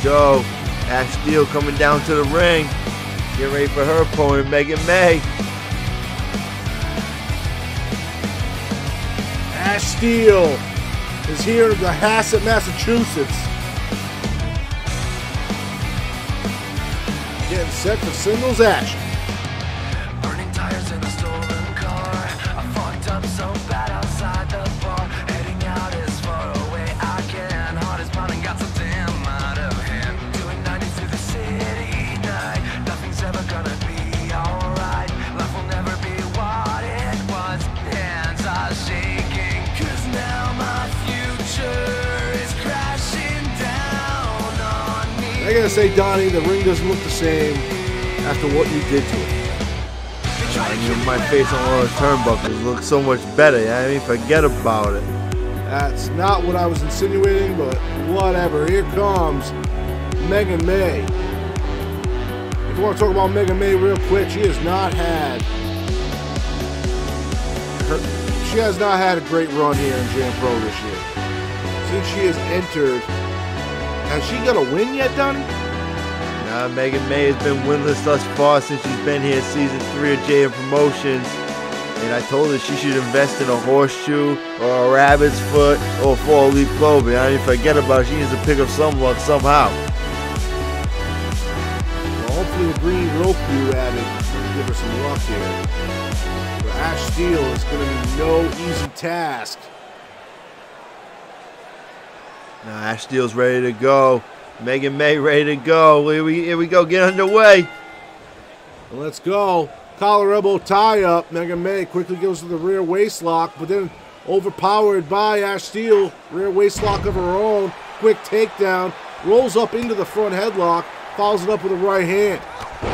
go. Ash Steel coming down to the ring. Get ready for her opponent, Megan May. Ash Steel is here in Cohasset, Massachusetts. Getting set for singles action. Burning tires in a stolen car. I fucked up so bad outside the bar. Heading out as far away I can. Heart is pounding, got so damn out of hand. Doing 90 through the city night. Nothing's ever gonna be alright. Life will never be what it was. Hands are shaking, 'cause now my future is crashing down on me. I gotta say, Donnie, the ring doesn't look the same after what you did to it. I mean, my face on one of the turnbuckles looks so much better. I mean, forget about it. That's not what I was insinuating, but whatever. Here comes Megan May. If you want to talk about Megan May real quick, she has not had a great run here in Jam Pro this year. Since she has entered, has she got a win yet, Donnie? Nah, Megan May has been winless thus far since she's been here season 3 of JM Promotions. And I told her she should invest in a horseshoe or a rabbit's foot or 4-leaf clover. I mean, forget about it. She needs to pick up some luck somehow. Well, hopefully the green rope you added will give her some luck here. But Ash Steel is going to be no easy task. Now Ash Steel's ready to go. Megan May ready to go. Here we go. Get underway. Let's go. Collar elbow tie up. Megan May quickly goes to the rear waist lock, but then overpowered by Ash Steel. Rear waist lock of her own. Quick takedown. Rolls up into the front headlock. Follows it up with a right hand.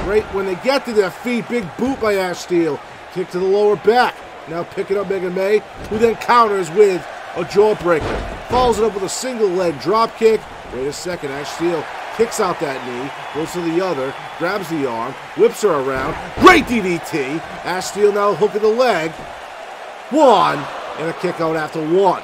Right when they get to their feet, big boot by Ash Steel. Kick to the lower back. Now picking up Megan May, who then counters with a jawbreaker. Follows it up with a single leg drop kick. Wait a second, Ash Steel kicks out that knee, goes to the other, grabs the arm, whips her around. Great DDT. Ash Steel now hooking the leg. One, and a kick out after one.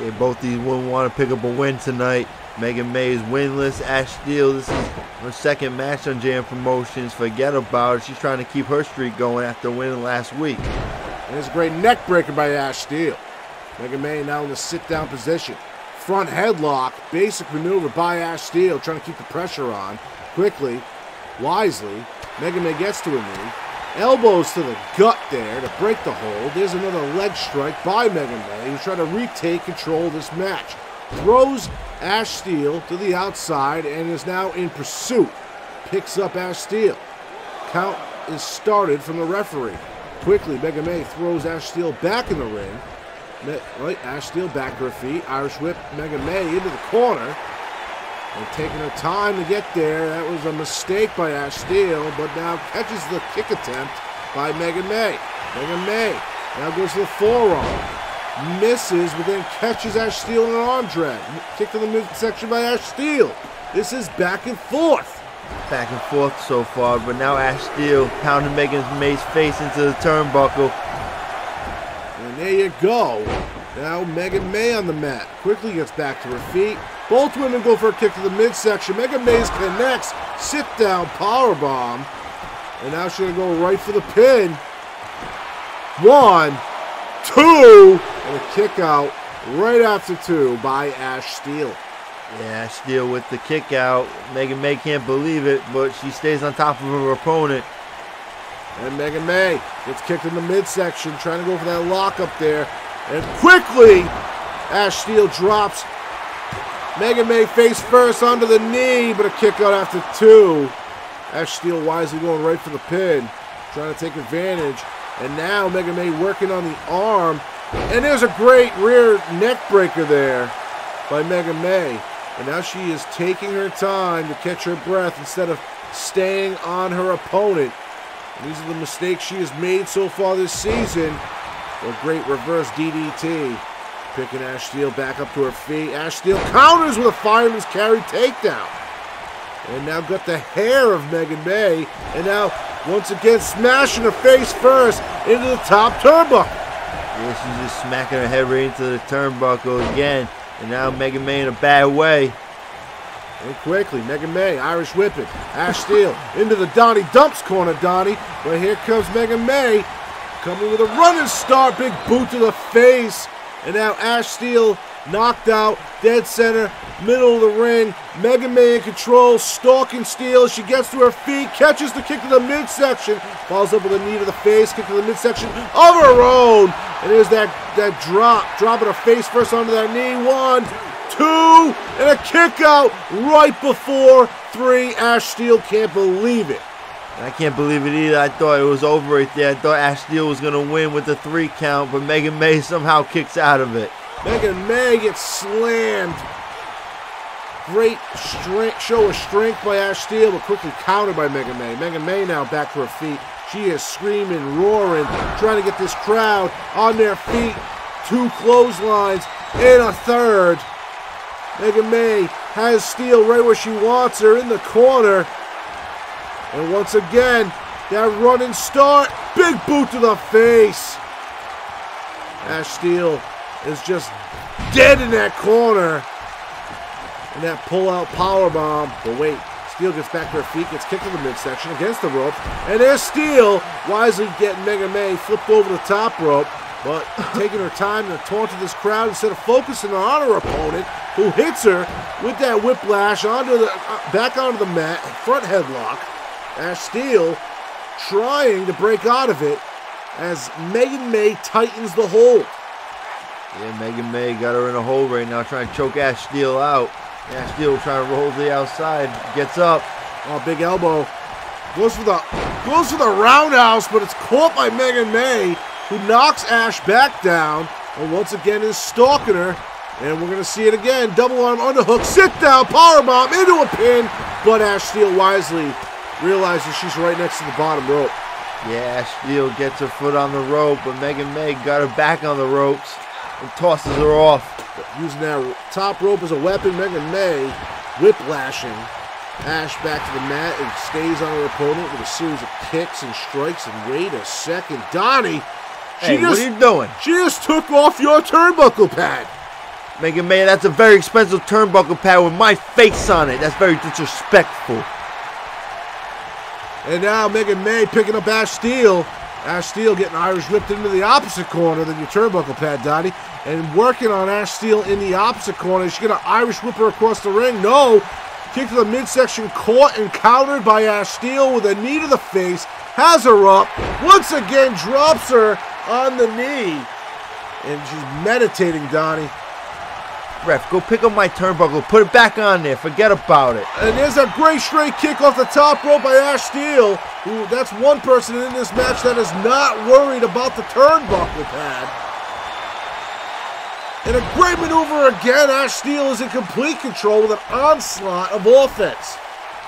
Yeah, both these women want to pick up a win tonight. Megan May is winless. Ash Steel, this is her second match on JM Promotions. Forget about it. She's trying to keep her streak going after winning last week. And it's a great neck breaker by Ash Steel. Megan May now in the sit-down position. Front headlock, basic maneuver by Ash Steel, trying to keep the pressure on. Quickly, wisely, Megan May gets to a knee. Elbows to the gut there to break the hold. There's another leg strike by Megan May, who's trying to retake control of this match. Throws Ash Steel to the outside and is now in pursuit. Picks up Ash Steel. Count is started from the referee. Quickly, Megan May throws Ash Steel back in the ring. Right, Ash Steel back to her feet. Irish whip Megan May into the corner. And taking her time to get there. That was a mistake by Ash Steel, but now catches the kick attempt by Megan May. Megan May now goes to the forearm. Misses, but then catches Ash Steel in an arm drag. Kick to the midsection by Ash Steel. This is back and forth. Back and forth so far, but now Ash Steel pounding Megan May's face into the turnbuckle. And there you go. Now Megan May on the mat. Quickly gets back to her feet. Both women go for a kick to the midsection. Megan May connects. Sit down powerbomb. And now she's going to go right for the pin. 1, 2. And a kick out right after 2 by Ash Steel. Yeah, Ash Steel with the kick out. Megan May can't believe it, but she stays on top of her opponent. And Megan May gets kicked in the midsection, trying to go for that lock up there. And quickly, Ash Steel drops Megan May face first onto the knee, but a kick out after 2. Ash Steel wisely going right for the pin, trying to take advantage. And now Megan May working on the arm. And there's a great rear neck breaker there by Megan May. And now she is taking her time to catch her breath instead of staying on her opponent. And these are the mistakes she has made so far this season. A great reverse DDT. Picking Ash Steel back up to her feet. Ash Steel counters with a fireman's carry takedown. And now got the hair of Megan May. And now, once again, smashing her face first into the top turnbuckle. Yeah, she's just smacking her head right into the turnbuckle again. And now Megan May in a bad way. And quickly, Megan May, Irish whipping. Ash Steel into the Donnie Dumps corner, Donnie. But here comes Megan May. Coming with a running start. Big boot to the face. And now Ash Steel knocked out. Dead center. Middle of the ring. Megan May in control. Stalking Steel. She gets to her feet. Catches the kick to the midsection. Follows up with a knee to the face. Kick to the midsection of her own. And there's that drop. Dropping her face first onto that knee. 1, 2, and a kick out right before 3. Ash Steel can't believe it. I can't believe it either. I thought it was over right there. I thought Ash Steel was going to win with the 3 count, but Megan May somehow kicks out of it. Megan May gets slammed. Great show of strength by Ash Steel, but quickly countered by Megan May. Megan May now back to her feet. She is screaming, roaring, trying to get this crowd on their feet. 2 clotheslines and a third. Megan May has Steel right where she wants her in the corner. And once again, that running start, big boot to the face. Ash Steel is just dead in that corner. And that pull-out powerbomb. But wait, Steel gets back to her feet, gets kicked to the midsection against the rope. And there's Steel wisely getting Megan May flipped over the top rope. But taking her time to taunt to this crowd instead of focusing on her opponent, who hits her with that whiplash onto the back onto the mat, front headlock. Ash Steel trying to break out of it as Megan May tightens the hold. Yeah, Megan May got her in a hole right now, trying to choke Ash Steel out. Ash Steel trying to roll to the outside, gets up. Oh, big elbow. Goes for the roundhouse, but it's caught by Megan May, who knocks Ash back down, and once again is stalking her. And we're going to see it again. Double arm underhook, sit down, powerbomb into a pin, but Ash Steel wisely realizes she's right next to the bottom rope. Yeah, Ash Steel gets her foot on the rope, but Megan May got her back on the ropes and tosses her off. Using that top rope as a weapon, Megan May whiplashing Ash back to the mat and stays on her opponent with a series of kicks and strikes. And wait a second, Donnie. Hey, what are you doing? She just took off your turnbuckle pad. Megan May, that's a very expensive turnbuckle pad with my face on it. That's very disrespectful. And now Megan May picking up Ash Steel. Ash Steel getting Irish whipped into the opposite corner than your turnbuckle pad, Donnie. And working on Ash Steel in the opposite corner. She's going to Irish whip her across the ring. No. Kick to the midsection, caught and countered by Ash Steel with a knee to the face. Has her up. Once again drops her on the knee. And she's meditating, Donnie. Ref, go pick up my turnbuckle. Put it back on there. Forget about it. And there's a great straight kick off the top rope by Ash Steel. Who, that's one person in this match that is not worried about the turnbuckle pad. And a great maneuver again. Ash Steel is in complete control with an onslaught of offense.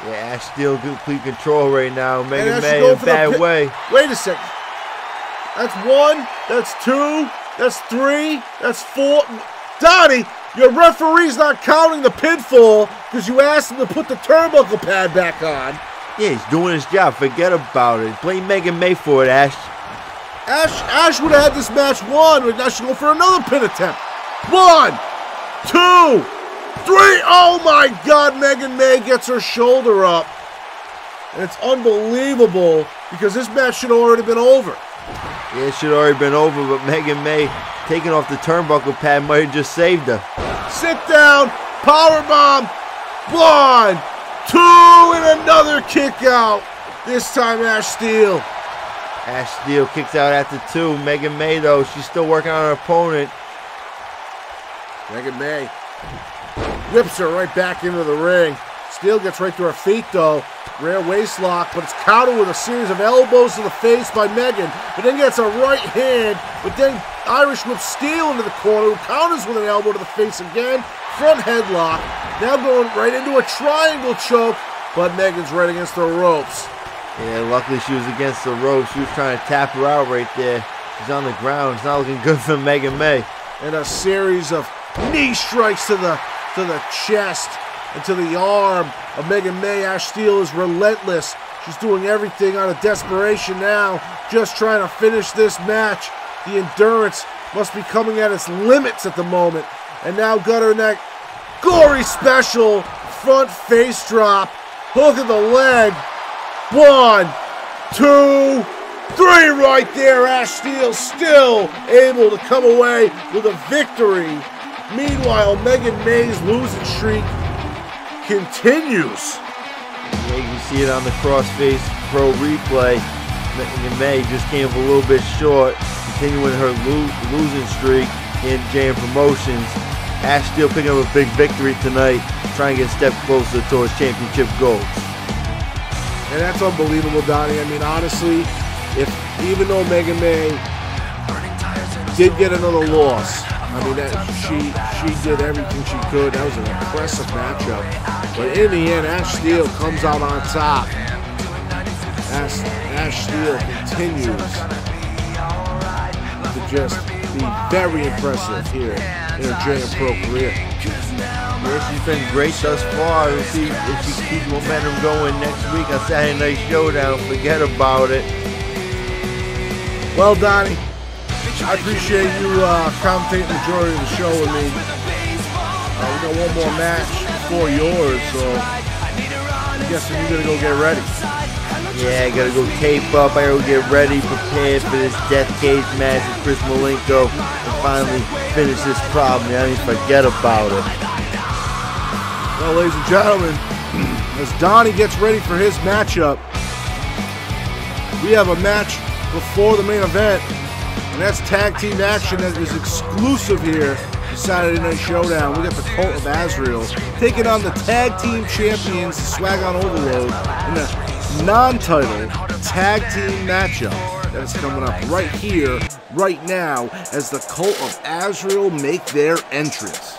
Yeah, Ash Steel complete control right now. Megan May in a bad way. Wait a second. That's 1. That's 2. That's 3. That's 4. Donnie, your referee's not counting the pinfall because you asked him to put the turnbuckle pad back on. Yeah, he's doing his job. Forget about it. Blame Megan May for it, Ash. Ash would have had this match won, but now she's going for another pin attempt. 1, 2, 3. Oh my God, Megan May gets her shoulder up. And it's unbelievable because this match should have already been over. Yeah, it should have already been over, but Megan May taking off the turnbuckle pad might have just saved her. Sit down, powerbomb, 1, 2, and another kick out. This time Ash Steel. Ash Steel kicks out after 2. Megan May, though, she's still working on her opponent. Megan May whips her right back into the ring. Steel gets right to her feet, though. Rare waist lock, but it's countered with a series of elbows to the face by Megan. But then gets a right hand, but then Irish whips Steel into the corner, who counters with an elbow to the face again. Front headlock. Now going right into a triangle choke, but Megan's right against the ropes. Yeah, luckily she was against the ropes. She was trying to tap her out right there. She's on the ground. It's not looking good for Megan May. And a series of knee strikes to the chest and to the arm of Megan May. Ash Steel is relentless. She's doing everything out of desperation now, just trying to finish this match. The endurance must be coming at its limits at the moment. And now got her in that gory special front face drop. Hook of the leg. 1, 2, 3 right there. Ash Steel still able to come away with a victory. Meanwhile, Megan May's losing streak continues. Yeah, you can see it on the Crossface Pro replay. Megan May just came up a little bit short, continuing her losing streak in JM Promotions. Ash Steel picking up a big victory tonight, trying to get a step closer towards championship goals. And that's unbelievable, Donnie. I mean, honestly, even though Megan May did get another loss, I mean, she did everything she could. That was an impressive matchup. But in the end, Ash Steel comes out on top. Ash Steel continues to just be very impressive here in her JM Pro career. Yeah, she's been great thus far. We'll see if she keeps momentum going next week on Saturday Night Showdown. Forget about it. Well, Donnie, I appreciate you commentating the majority of the show with me. We got one more match before yours, so I'm guessing you're going to go get ready. Yeah, I gotta go tape up. I gotta get ready, prepared for this death cage match with Chris Malenko, and finally finish this problem. I mean, forget about it. Well, ladies and gentlemen, as Donnie gets ready for his matchup, we have a match before the main event, and that's tag team action that is exclusive here to Saturday Night Showdown. We got the Cult of Azrael taking on the tag team champions, Swag on Overload, in the non-title tag team matchup that is coming up right here, right now, as the Cult of Azrael make their entrance.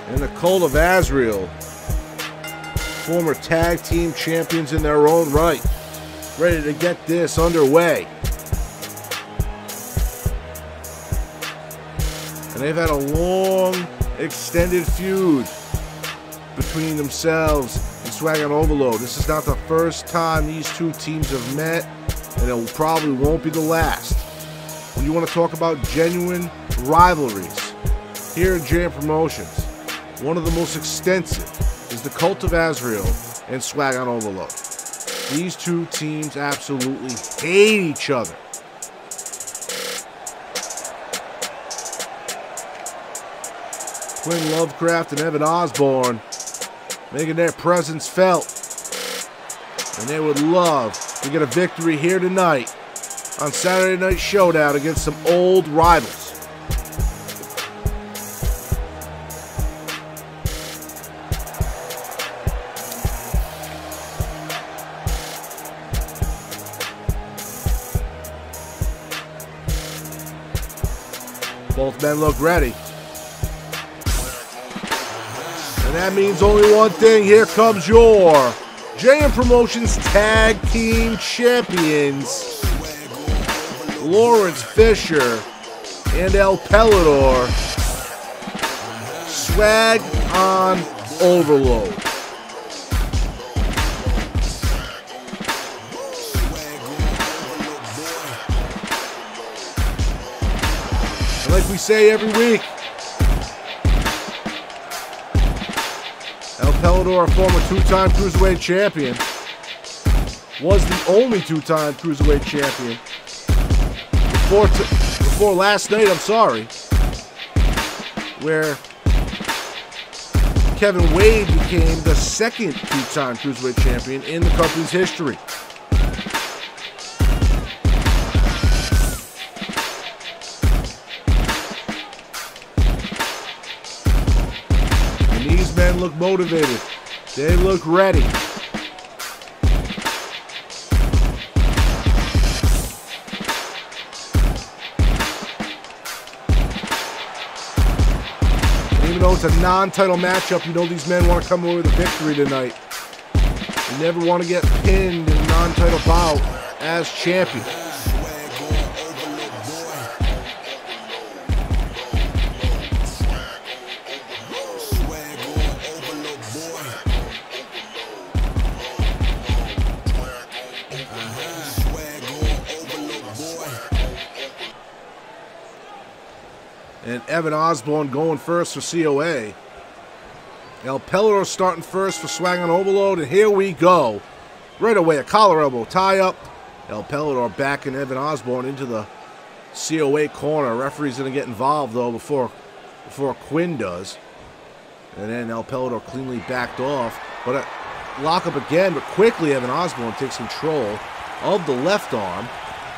And the Cult of Azrael, former tag team champions in their own right, ready to get this underway. And they've had a long, extended feud between themselves and Swag on Overload. This is not the first time these two teams have met, and it probably won't be the last. When you want to talk about genuine rivalries here in JM Promotions, one of the most extensive is the Cult of Azrael and Swag on Overload. These two teams absolutely hate each other. Quinn Lovecraft and Evan Osborne making their presence felt. And they would love to get a victory here tonight on Saturday Night Showdown against some old rivals. Both men look ready. And that means only one thing. Here comes your JM Promotions Tag Team Champions, Lawrence Fisher and El Pellador. Swag on Overload. Like we say every week, El Pellador, a former two-time Cruiserweight champion, was the only two-time Cruiserweight champion before last night, where Kevin Wade became the second two-time Cruiserweight champion in the company's history. These men look motivated. They look ready. And even though it's a non-title matchup, you know these men want to come away with a victory tonight. They never want to get pinned in a non-title bout as champion. And Evan Osborne going first for COA. El Pelidor starting first for Swang on Overload, and here we go. Right away, a collar elbow tie-up. El Pelidor backing Evan Osborne into the COA corner. Referee's going to get involved, though, before Quinn does. And then El Pelidor cleanly backed off. But lock up again, but quickly Evan Osborne takes control of the left arm.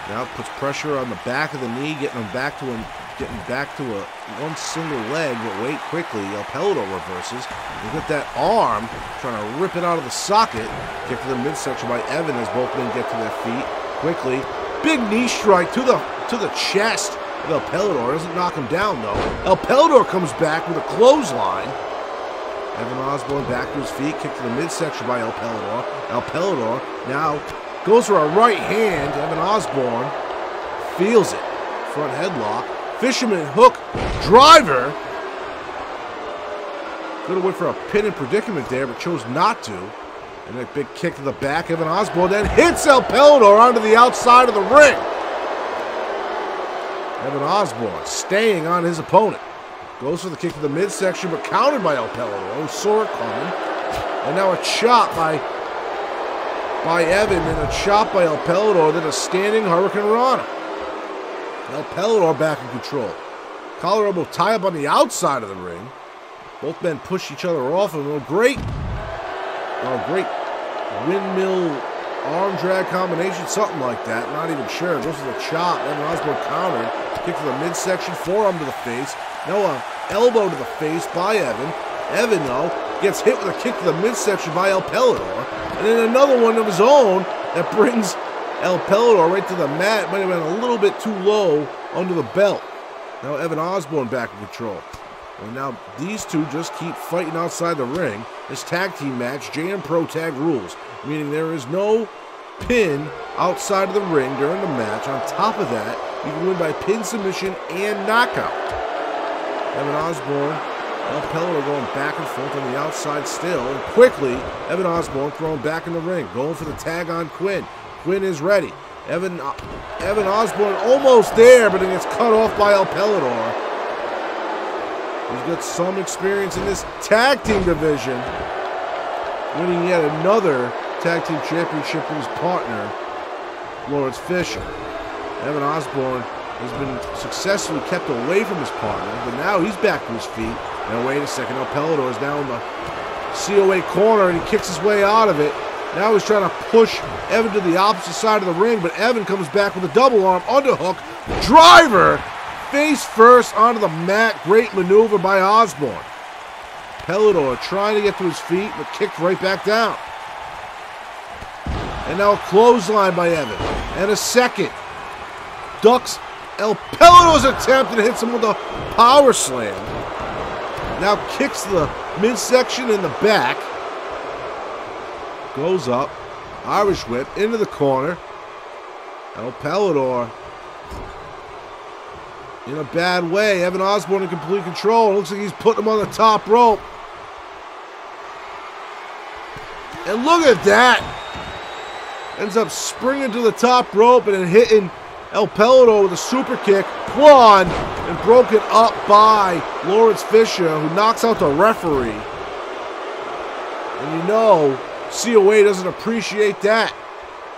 Now puts pressure on the back of the knee, getting back to a one single leg, but wait quickly. El Pelidor reverses. Look at that arm, trying to rip it out of the socket. Kick to the midsection by Evan as both men get to their feet quickly. Big knee strike to the chest of El Pelidor. Doesn't knock him down though. El Pelidor comes back with a clothesline. Evan Osborne back to his feet, kick to the midsection by El Pelidor. El Pelidor now goes for a right hand. Evan Osborne feels it. Front headlock. Fisherman hook driver. Could have went for a pin and predicament there, but chose not to. And a big kick to the back. Evan Osborne then hits El Pelidor onto the outside of the ring. Evan Osborne staying on his opponent. Goes for the kick to the midsection, but countered by El Pelidor, who saw it coming. And now a chop by Evan, and a chop by El Pelidor, then a standing Hurricane Rana. El Pelidor back in control. Collar elbow tie up on the outside of the ring. Both men push each other off, and a great windmill arm drag combination, something like that. Not even sure. Goes for the chop. Evan Osborne countered. Kick to the midsection, forearm to the face. Now an elbow to the face by Evan. Evan, though, gets hit with a kick to the midsection by El Pelidor. And then another one of his own that brings El Pelidor right to the mat. Might have been a little bit too low under the belt. Now Evan Osborne back in control. And now these two just keep fighting outside the ring. This tag team match, JM Pro Tag rules, meaning there is no pin outside of the ring during the match. On top of that, you can win by pin, submission, and knockout. Evan Osborne, El Pelidor going back and forth on the outside still. And quickly, Evan Osborne thrown back in the ring, going for the tag on Quinn. Quinn is ready. Evan Osborne almost there, but it gets cut off by El Pelidor. He's got some experience in this tag team division, winning yet another tag team championship with his partner, Lawrence Fisher. Evan Osborne has been successfully kept away from his partner, but now he's back to his feet. Now wait a second, El Pelidor is now in the COA corner, and he kicks his way out of it. Now he's trying to push Evan to the opposite side of the ring, but Evan comes back with a double arm underhook driver, face first onto the mat. Great maneuver by Osborne. Pelidor trying to get to his feet, but kicked right back down. And now a clothesline by Evan, and a second. Ducks El Pelidor's attempt and hits him with a power slam. Now kicks the midsection in the back. Goes up. Irish whip into the corner. El Pelidor in a bad way. Evan Osborne in complete control. Looks like he's putting him on the top rope. And look at that. Ends up springing to the top rope and then hitting El Pelidor with a super kick. One, and broken up by Lawrence Fisher, who knocks out the referee. And you know, COA doesn't appreciate that.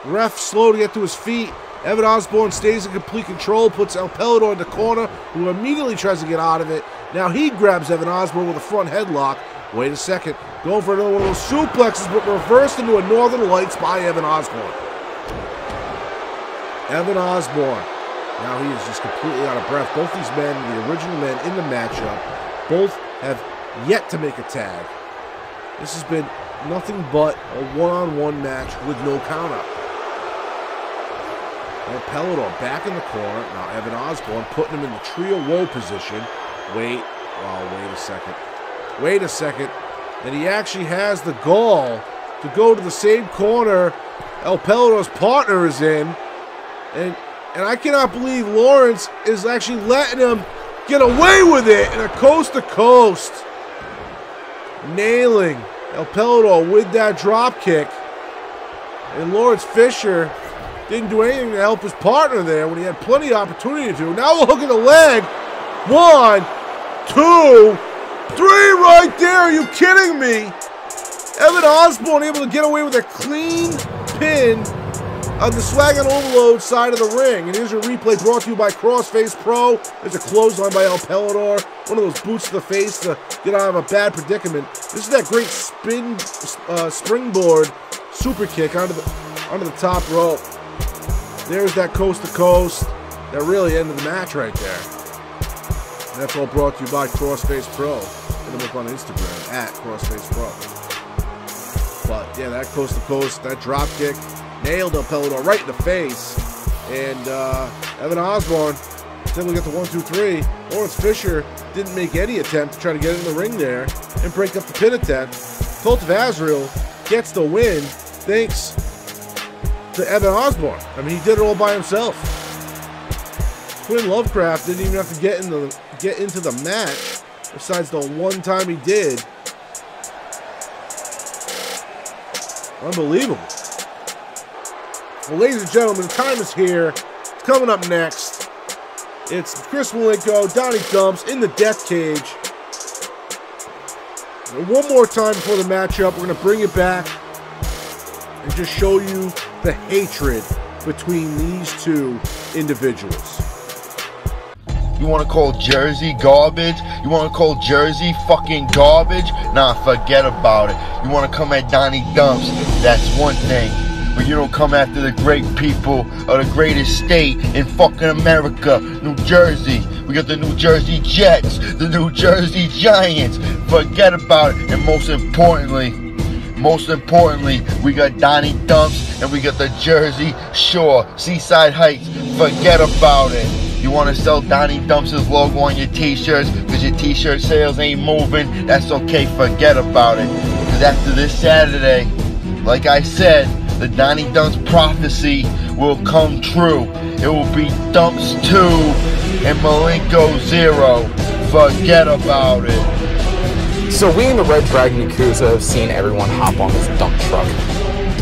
Ref slow to get to his feet. Evan Osborne stays in complete control, puts El Pelidor in the corner, who immediately tries to get out of it. Now he grabs Evan Osborne with a front headlock. Wait a second. Going for another one of those suplexes, but reversed into a Northern Lights by Evan Osborne. Evan Osborne. Now he is just completely out of breath. Both these men, the original men in the matchup, both have yet to make a tag. This has been nothing but a one-on-one match with no countout. El Pelidor back in the corner. Now Evan Osborne putting him in the trio woe position. Wait a second. Wait a second. And he actually has the gall to go to the same corner El Pelidor's partner is in. And I cannot believe Lawrence is actually letting him get away with it in a coast-to-coast. Nailing El Pelidor with that drop kick. And Lawrence Fisher didn't do anything to help his partner there when he had plenty of opportunity to. Now a hook in the leg 1, 2, 3 right there. Are you kidding me? Evan Osborne able to get away with a clean pin on the Swag and Overload side of the ring. And here's your replay brought to you by Crossface Pro. There's a clothesline by El Pelador. One of those boots to the face to get out of a bad predicament. This is that great springboard super kick onto the top rope. There's that coast to coast. That really ended the match right there. And that's all brought to you by Crossface Pro. Hit them up on Instagram at Crossface Pro. But yeah, that coast to coast, that drop kick, nailed El Pelador right in the face. And Evan Osborne was able to get the 1, 2, 3. Lawrence Fisher didn't make any attempt to try to get in the ring there and break up the pin attempt. Cult of Azrael gets the win thanks to Evan Osborne. I mean, he did it all by himself. Quinn Lovecraft didn't even have to get into the match, besides the one time he did. Unbelievable. Well, ladies and gentlemen, the time is here. It's coming up next. It's Chris Malenko, Donnie Dumps in the death cage. And one more time before the matchup, we're going to bring it back and just show you the hatred between these two individuals. You want to call Jersey garbage? You want to call Jersey fucking garbage? Nah, forget about it. You want to come at Donnie Dumps? That's one thing. But you don't come after the great people of the greatest state in fucking America, New Jersey. We got the New Jersey Jets, the New Jersey Giants. Forget about it. And most importantly, we got Donnie Dumps and we got the Jersey Shore, Seaside Heights. Forget about it. You want to sell Donnie Dumps' logo on your t-shirts because your t-shirt sales ain't moving? That's okay, forget about it. Because after this Saturday, like I said, the Donnie Dumps prophecy will come true. It will be Dumps 2 and Malenko 0. Forget about it. So we in the Red Dragon Yakuza have seen everyone hop on this dump truck,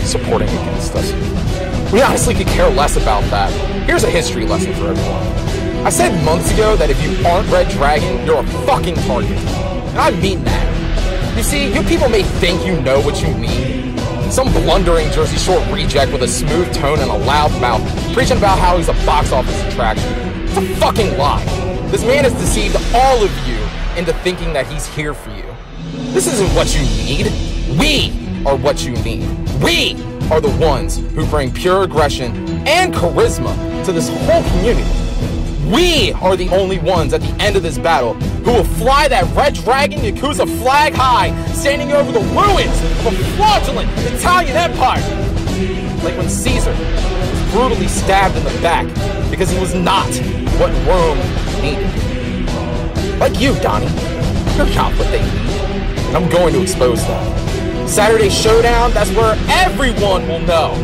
supporting against us. We honestly could care less about that. Here's a history lesson for everyone. I said months ago that if you aren't Red Dragon, you're a fucking target. And I mean that. You see, you people may think you know what you mean. Some blundering Jersey Shore reject with a smooth tone and a loud mouth, preaching about how he's a box office attraction. It's a fucking lie. This man has deceived all of you into thinking that he's here for you. This isn't what you need. We are what you need. We are the ones who bring pure aggression and charisma to this whole community. We are the only ones at the end of this battle who will fly that Red Dragon Yakuza flag high, standing over the ruins of a fraudulent Italian empire. Like when Caesar was brutally stabbed in the back because he was not what Rome needed. Like you, Donnie. You're not what they need. And I'm going to expose that. Saturday Showdown, that's where everyone will know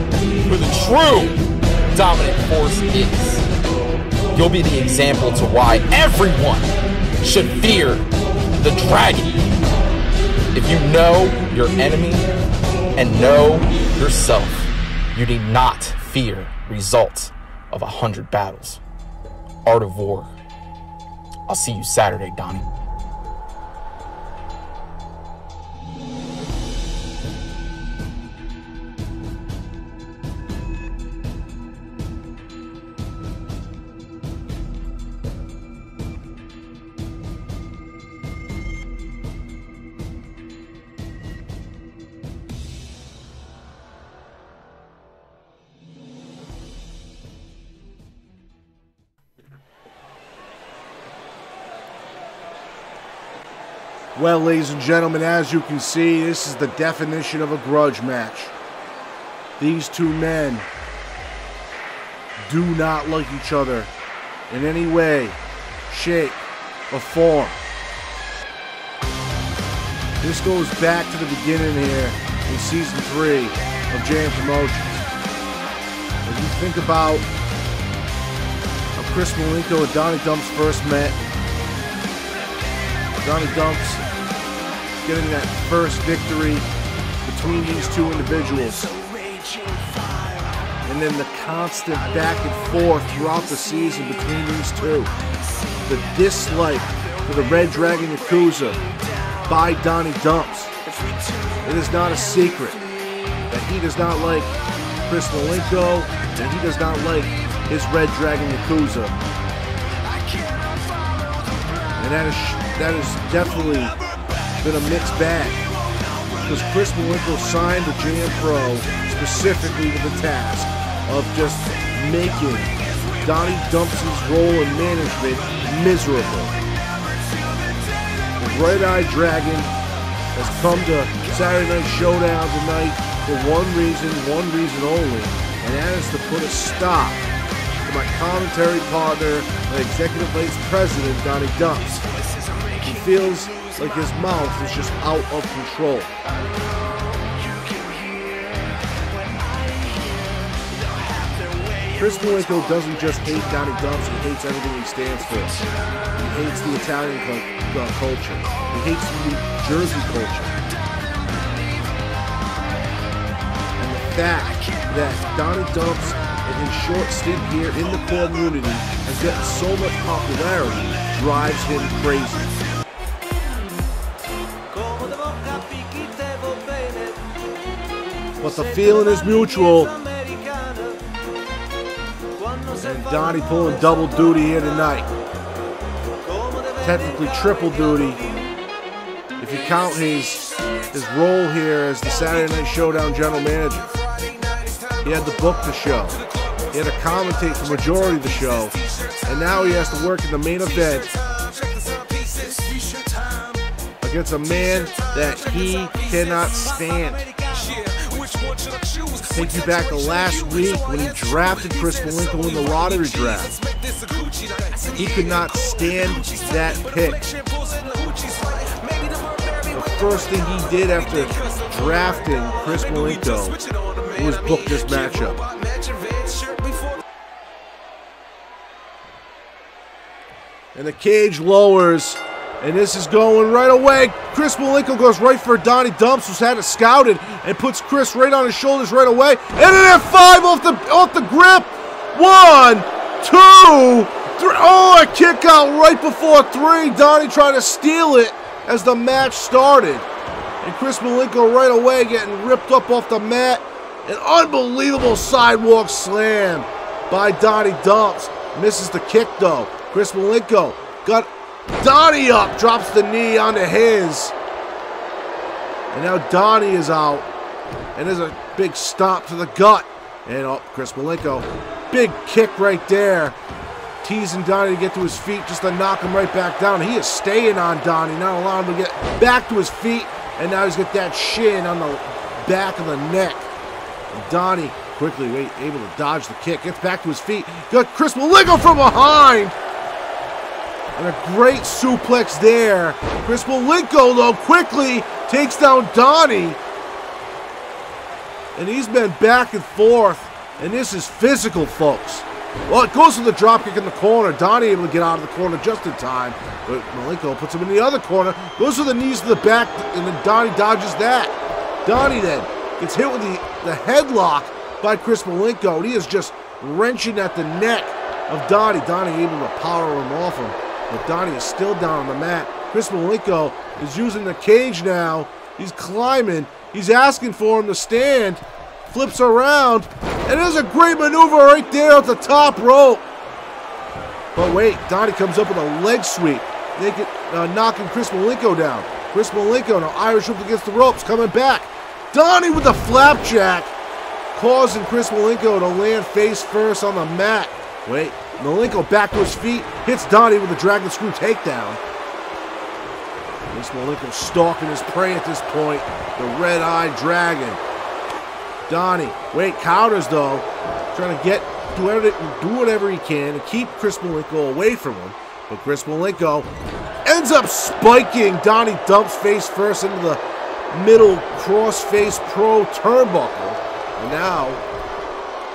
who the true dominant force is. You'll be the example to why everyone should fear the dragon. If you know your enemy and know yourself, you need not fear results of 100 battles. Art of War. I'll see you Saturday, Donnie. Well, ladies and gentlemen, as you can see, this is the definition of a grudge match. These two men do not like each other in any way, shape, or form. This goes back to the beginning here in Season 3 of JM Promotions. As you think about how Chris Malenko and Donnie Dumps first met, Donnie Dumps getting that first victory between these two individuals. and then the constant back and forth throughout the season between these two. The dislike for the Red Dragon Yakuza by Donnie Dumps. It is not a secret that he does not like Chris Malenko, and he does not like his Red Dragon Yakuza. And that has definitely been a mixed bag, because Chris Malenko signed the Jam Pro specifically with the task of just making Donnie Dumps' role in management miserable. The Red Eye Dragon has come to Saturday Night Showdown tonight for one reason only, and that is to put a stop to my commentary partner and Executive Vice President, Donnie Dumps. He feels like his mouth is just out of control. Chris Malenko doesn't just hate Donnie Dumps, he hates everything he stands for. He hates the Italian culture. He hates the New Jersey culture. And the fact that Donnie Dumps, in his short stint here in the core community, has gotten so much popularity drives him crazy. But the feeling is mutual. And Donnie pulling double duty here tonight. Technically triple duty if you count his role here as the Saturday Night Showdown general manager. He had to book the show. He had to commentate the majority of the show. And now he has to work in the main event against a man that he cannot stand. Take you back to last week when he drafted Chris Malenko in the lottery draft. He could not stand that pick. The first thing he did after drafting Chris Malenko was book this matchup. And the cage lowers, and this is going right away. Chris Malenko goes right for Donnie Dumps, who's had it scouted, and puts Chris right on his shoulders right away. And an F5 off the grip. 1, 2, 3. Oh, a kick out right before 3. Donnie trying to steal it as the match started. And Chris Malenko right away getting ripped up off the mat. An unbelievable sidewalk slam by Donnie Dumps. Misses the kick though. Chris Malenko got Donnie up, drops the knee onto his. And now Donnie is out. And there's a big stomp to the gut. And Chris Malenko, big kick right there. Teasing Donnie to get to his feet just to knock him right back down. He is staying on Donnie, not allowing him to get back to his feet. And now he's got that shin on the back of the neck. And Donnie quickly able to dodge the kick. Gets back to his feet. Got Chris Malenko from behind. And a great suplex there. Chris Malenko, though, quickly takes down Donnie. And he's been back and forth. And this is physical, folks. Well, it goes to the dropkick in the corner. Donnie able to get out of the corner just in time. But Malenko puts him in the other corner. Goes to the knees to the back. And then Donnie dodges that. Donnie then gets hit with the headlock by Chris Malenko. And he is just wrenching at the neck of Donnie. Donnie able to power him off him. But Donnie is still down on the mat. Chris Malenko is using the cage now. He's climbing. He's asking for him to stand. Flips around. And there's a great maneuver right there at the top rope. But wait, Donnie comes up with a leg sweep. Knocking Chris Malenko down. Chris Malenko now Irish whip against the ropes. Coming back. Donnie with the flapjack. Causing Chris Malenko to land face first on the mat. Wait. Malenko back to his feet, hits Donnie with a dragon screw takedown. Chris Malenko stalking his prey at this point. The Red Eye Dragon. Donnie, counters though. Trying to do whatever he can to keep Chris Malenko away from him. But Chris Malenko ends up spiking Donnie Dumps face first into the middle cross-face pro turnbuckle. And now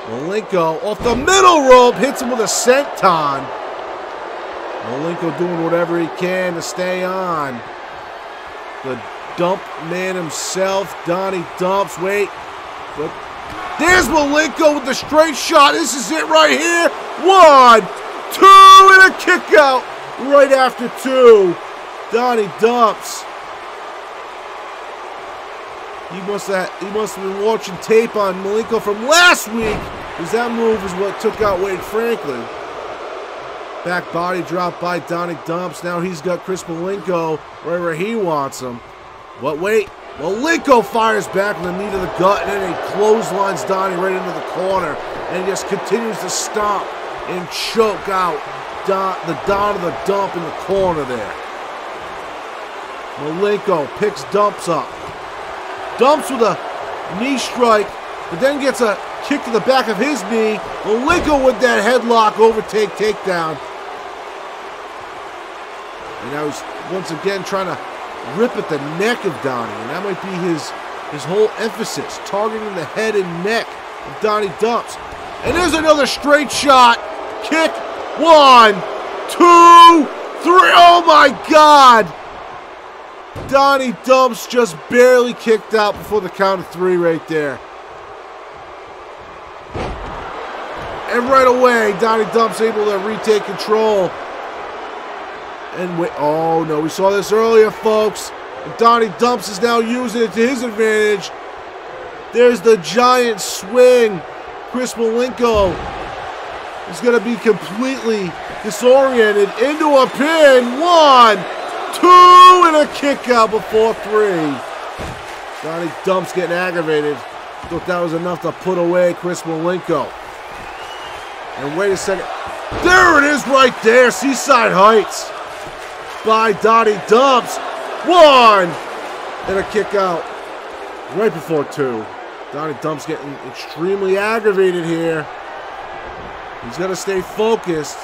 Malenko off the middle rope hits him with a senton. Malenko doing whatever he can to stay on. The dump man himself, Donnie Dumps. But There's Malenko with the straight shot. This is it right here. 1, 2, and a kick out right after 2. Donnie dumps. He must have been watching tape on Malenko from last week, because that move is what took out Wade Franklin. Back body drop by Donnie dumps. Now he's got Chris Malenko right where he wants him. But wait, Malenko fires back with the knee to the gut, and then he clotheslines Donnie right into the corner, and he just continues to stomp and choke out the Don of the dump in the corner there. Malenko picks dumps up. Dumps with a knee strike, but then gets a kick to the back of his knee. Malenko with that headlock overtake takedown. And now he's once again trying to rip at the neck of Donnie, and that might be his whole emphasis, targeting the head and neck of Donnie dumps. And there's another straight shot. Kick. 1, 2, 3. Oh my God! Donnie dumps just barely kicked out before the count of 3 right there. And right away, Donnie dumps able to retake control. And wait, oh no, we saw this earlier, folks. And Donnie dumps is now using it to his advantage. There's the giant swing. Chris Malenko is going to be completely disoriented into a pin. 1, 2, and a kick out before 3. Donnie dumps getting aggravated. Thought that was enough to put away Chris Malenko. And wait a second. There it is right there. Seaside Heights by Donnie dumps. 1, and a kick out right before 2. Donnie dumps getting extremely aggravated here. He's got to stay focused.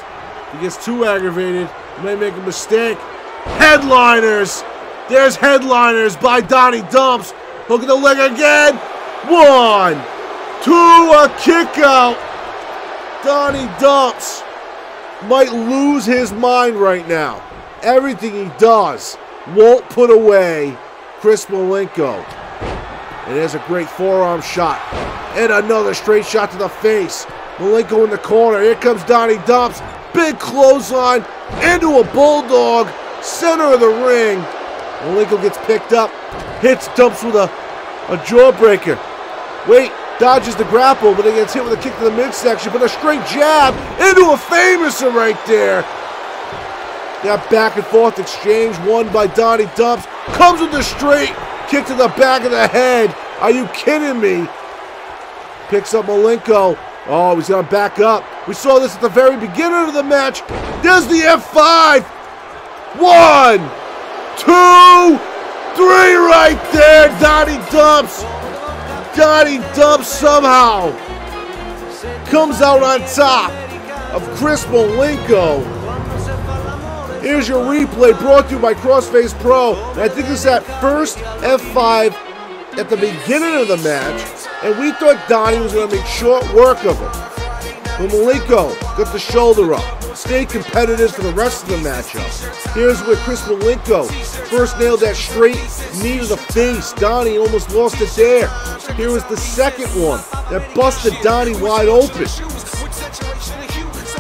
If he gets too aggravated, he may make a mistake. Headliners. There's headliners by Donnie dumps. Hooking the leg again. 1, 2, a kick out. Donnie dumps might lose his mind right now. Everything he does won't put away Chris Malenko. And there's a great forearm shot. And another straight shot to the face. Malenko in the corner. Here comes Donnie dumps. Big clothesline into a bulldog. Center of the ring. Malenko gets picked up. Hits dumps with a jawbreaker. Wait, dodges the grapple, but he gets hit with a kick to the midsection. But a straight jab into a famouser right there. That back and forth exchange won by Donnie dumps. Comes with the straight kick to the back of the head. Are you kidding me? Picks up Malenko. Oh, he's going to back up. We saw this at the very beginning of the match. There's the F5. 1, 2, 3 right there. Donnie dumps. Donnie dumps somehow comes out on top of Chris Malenko. Here's your replay brought to you by Crossface Pro. And I think it's that first F5 at the beginning of the match. And we thought Donnie was going to make short work of him. But Malenko got the shoulder up. Stayed competitive for the rest of the matchup. Here's where Chris Malenko first nailed that straight knee to the face. Donnie almost lost it there. Here was the second one that busted Donnie wide open.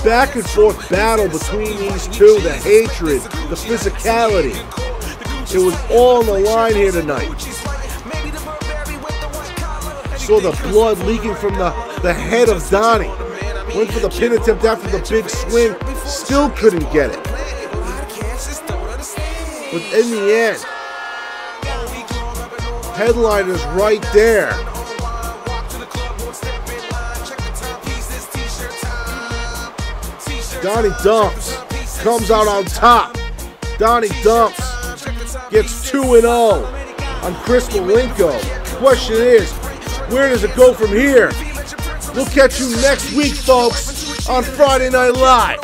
Back and forth battle between these two. The hatred, the physicality. It was all on the line here tonight. Saw the blood leaking from the head of Donnie. Went for the pin attempt after the big swing. Still couldn't get it. But in the end, headliner's right there. Donnie dumps. Comes out on top. Donnie dumps. Gets 2-0 on Chris Malenko. Question is, where does it go from here? We'll catch you next week, folks, on Friday Night Live.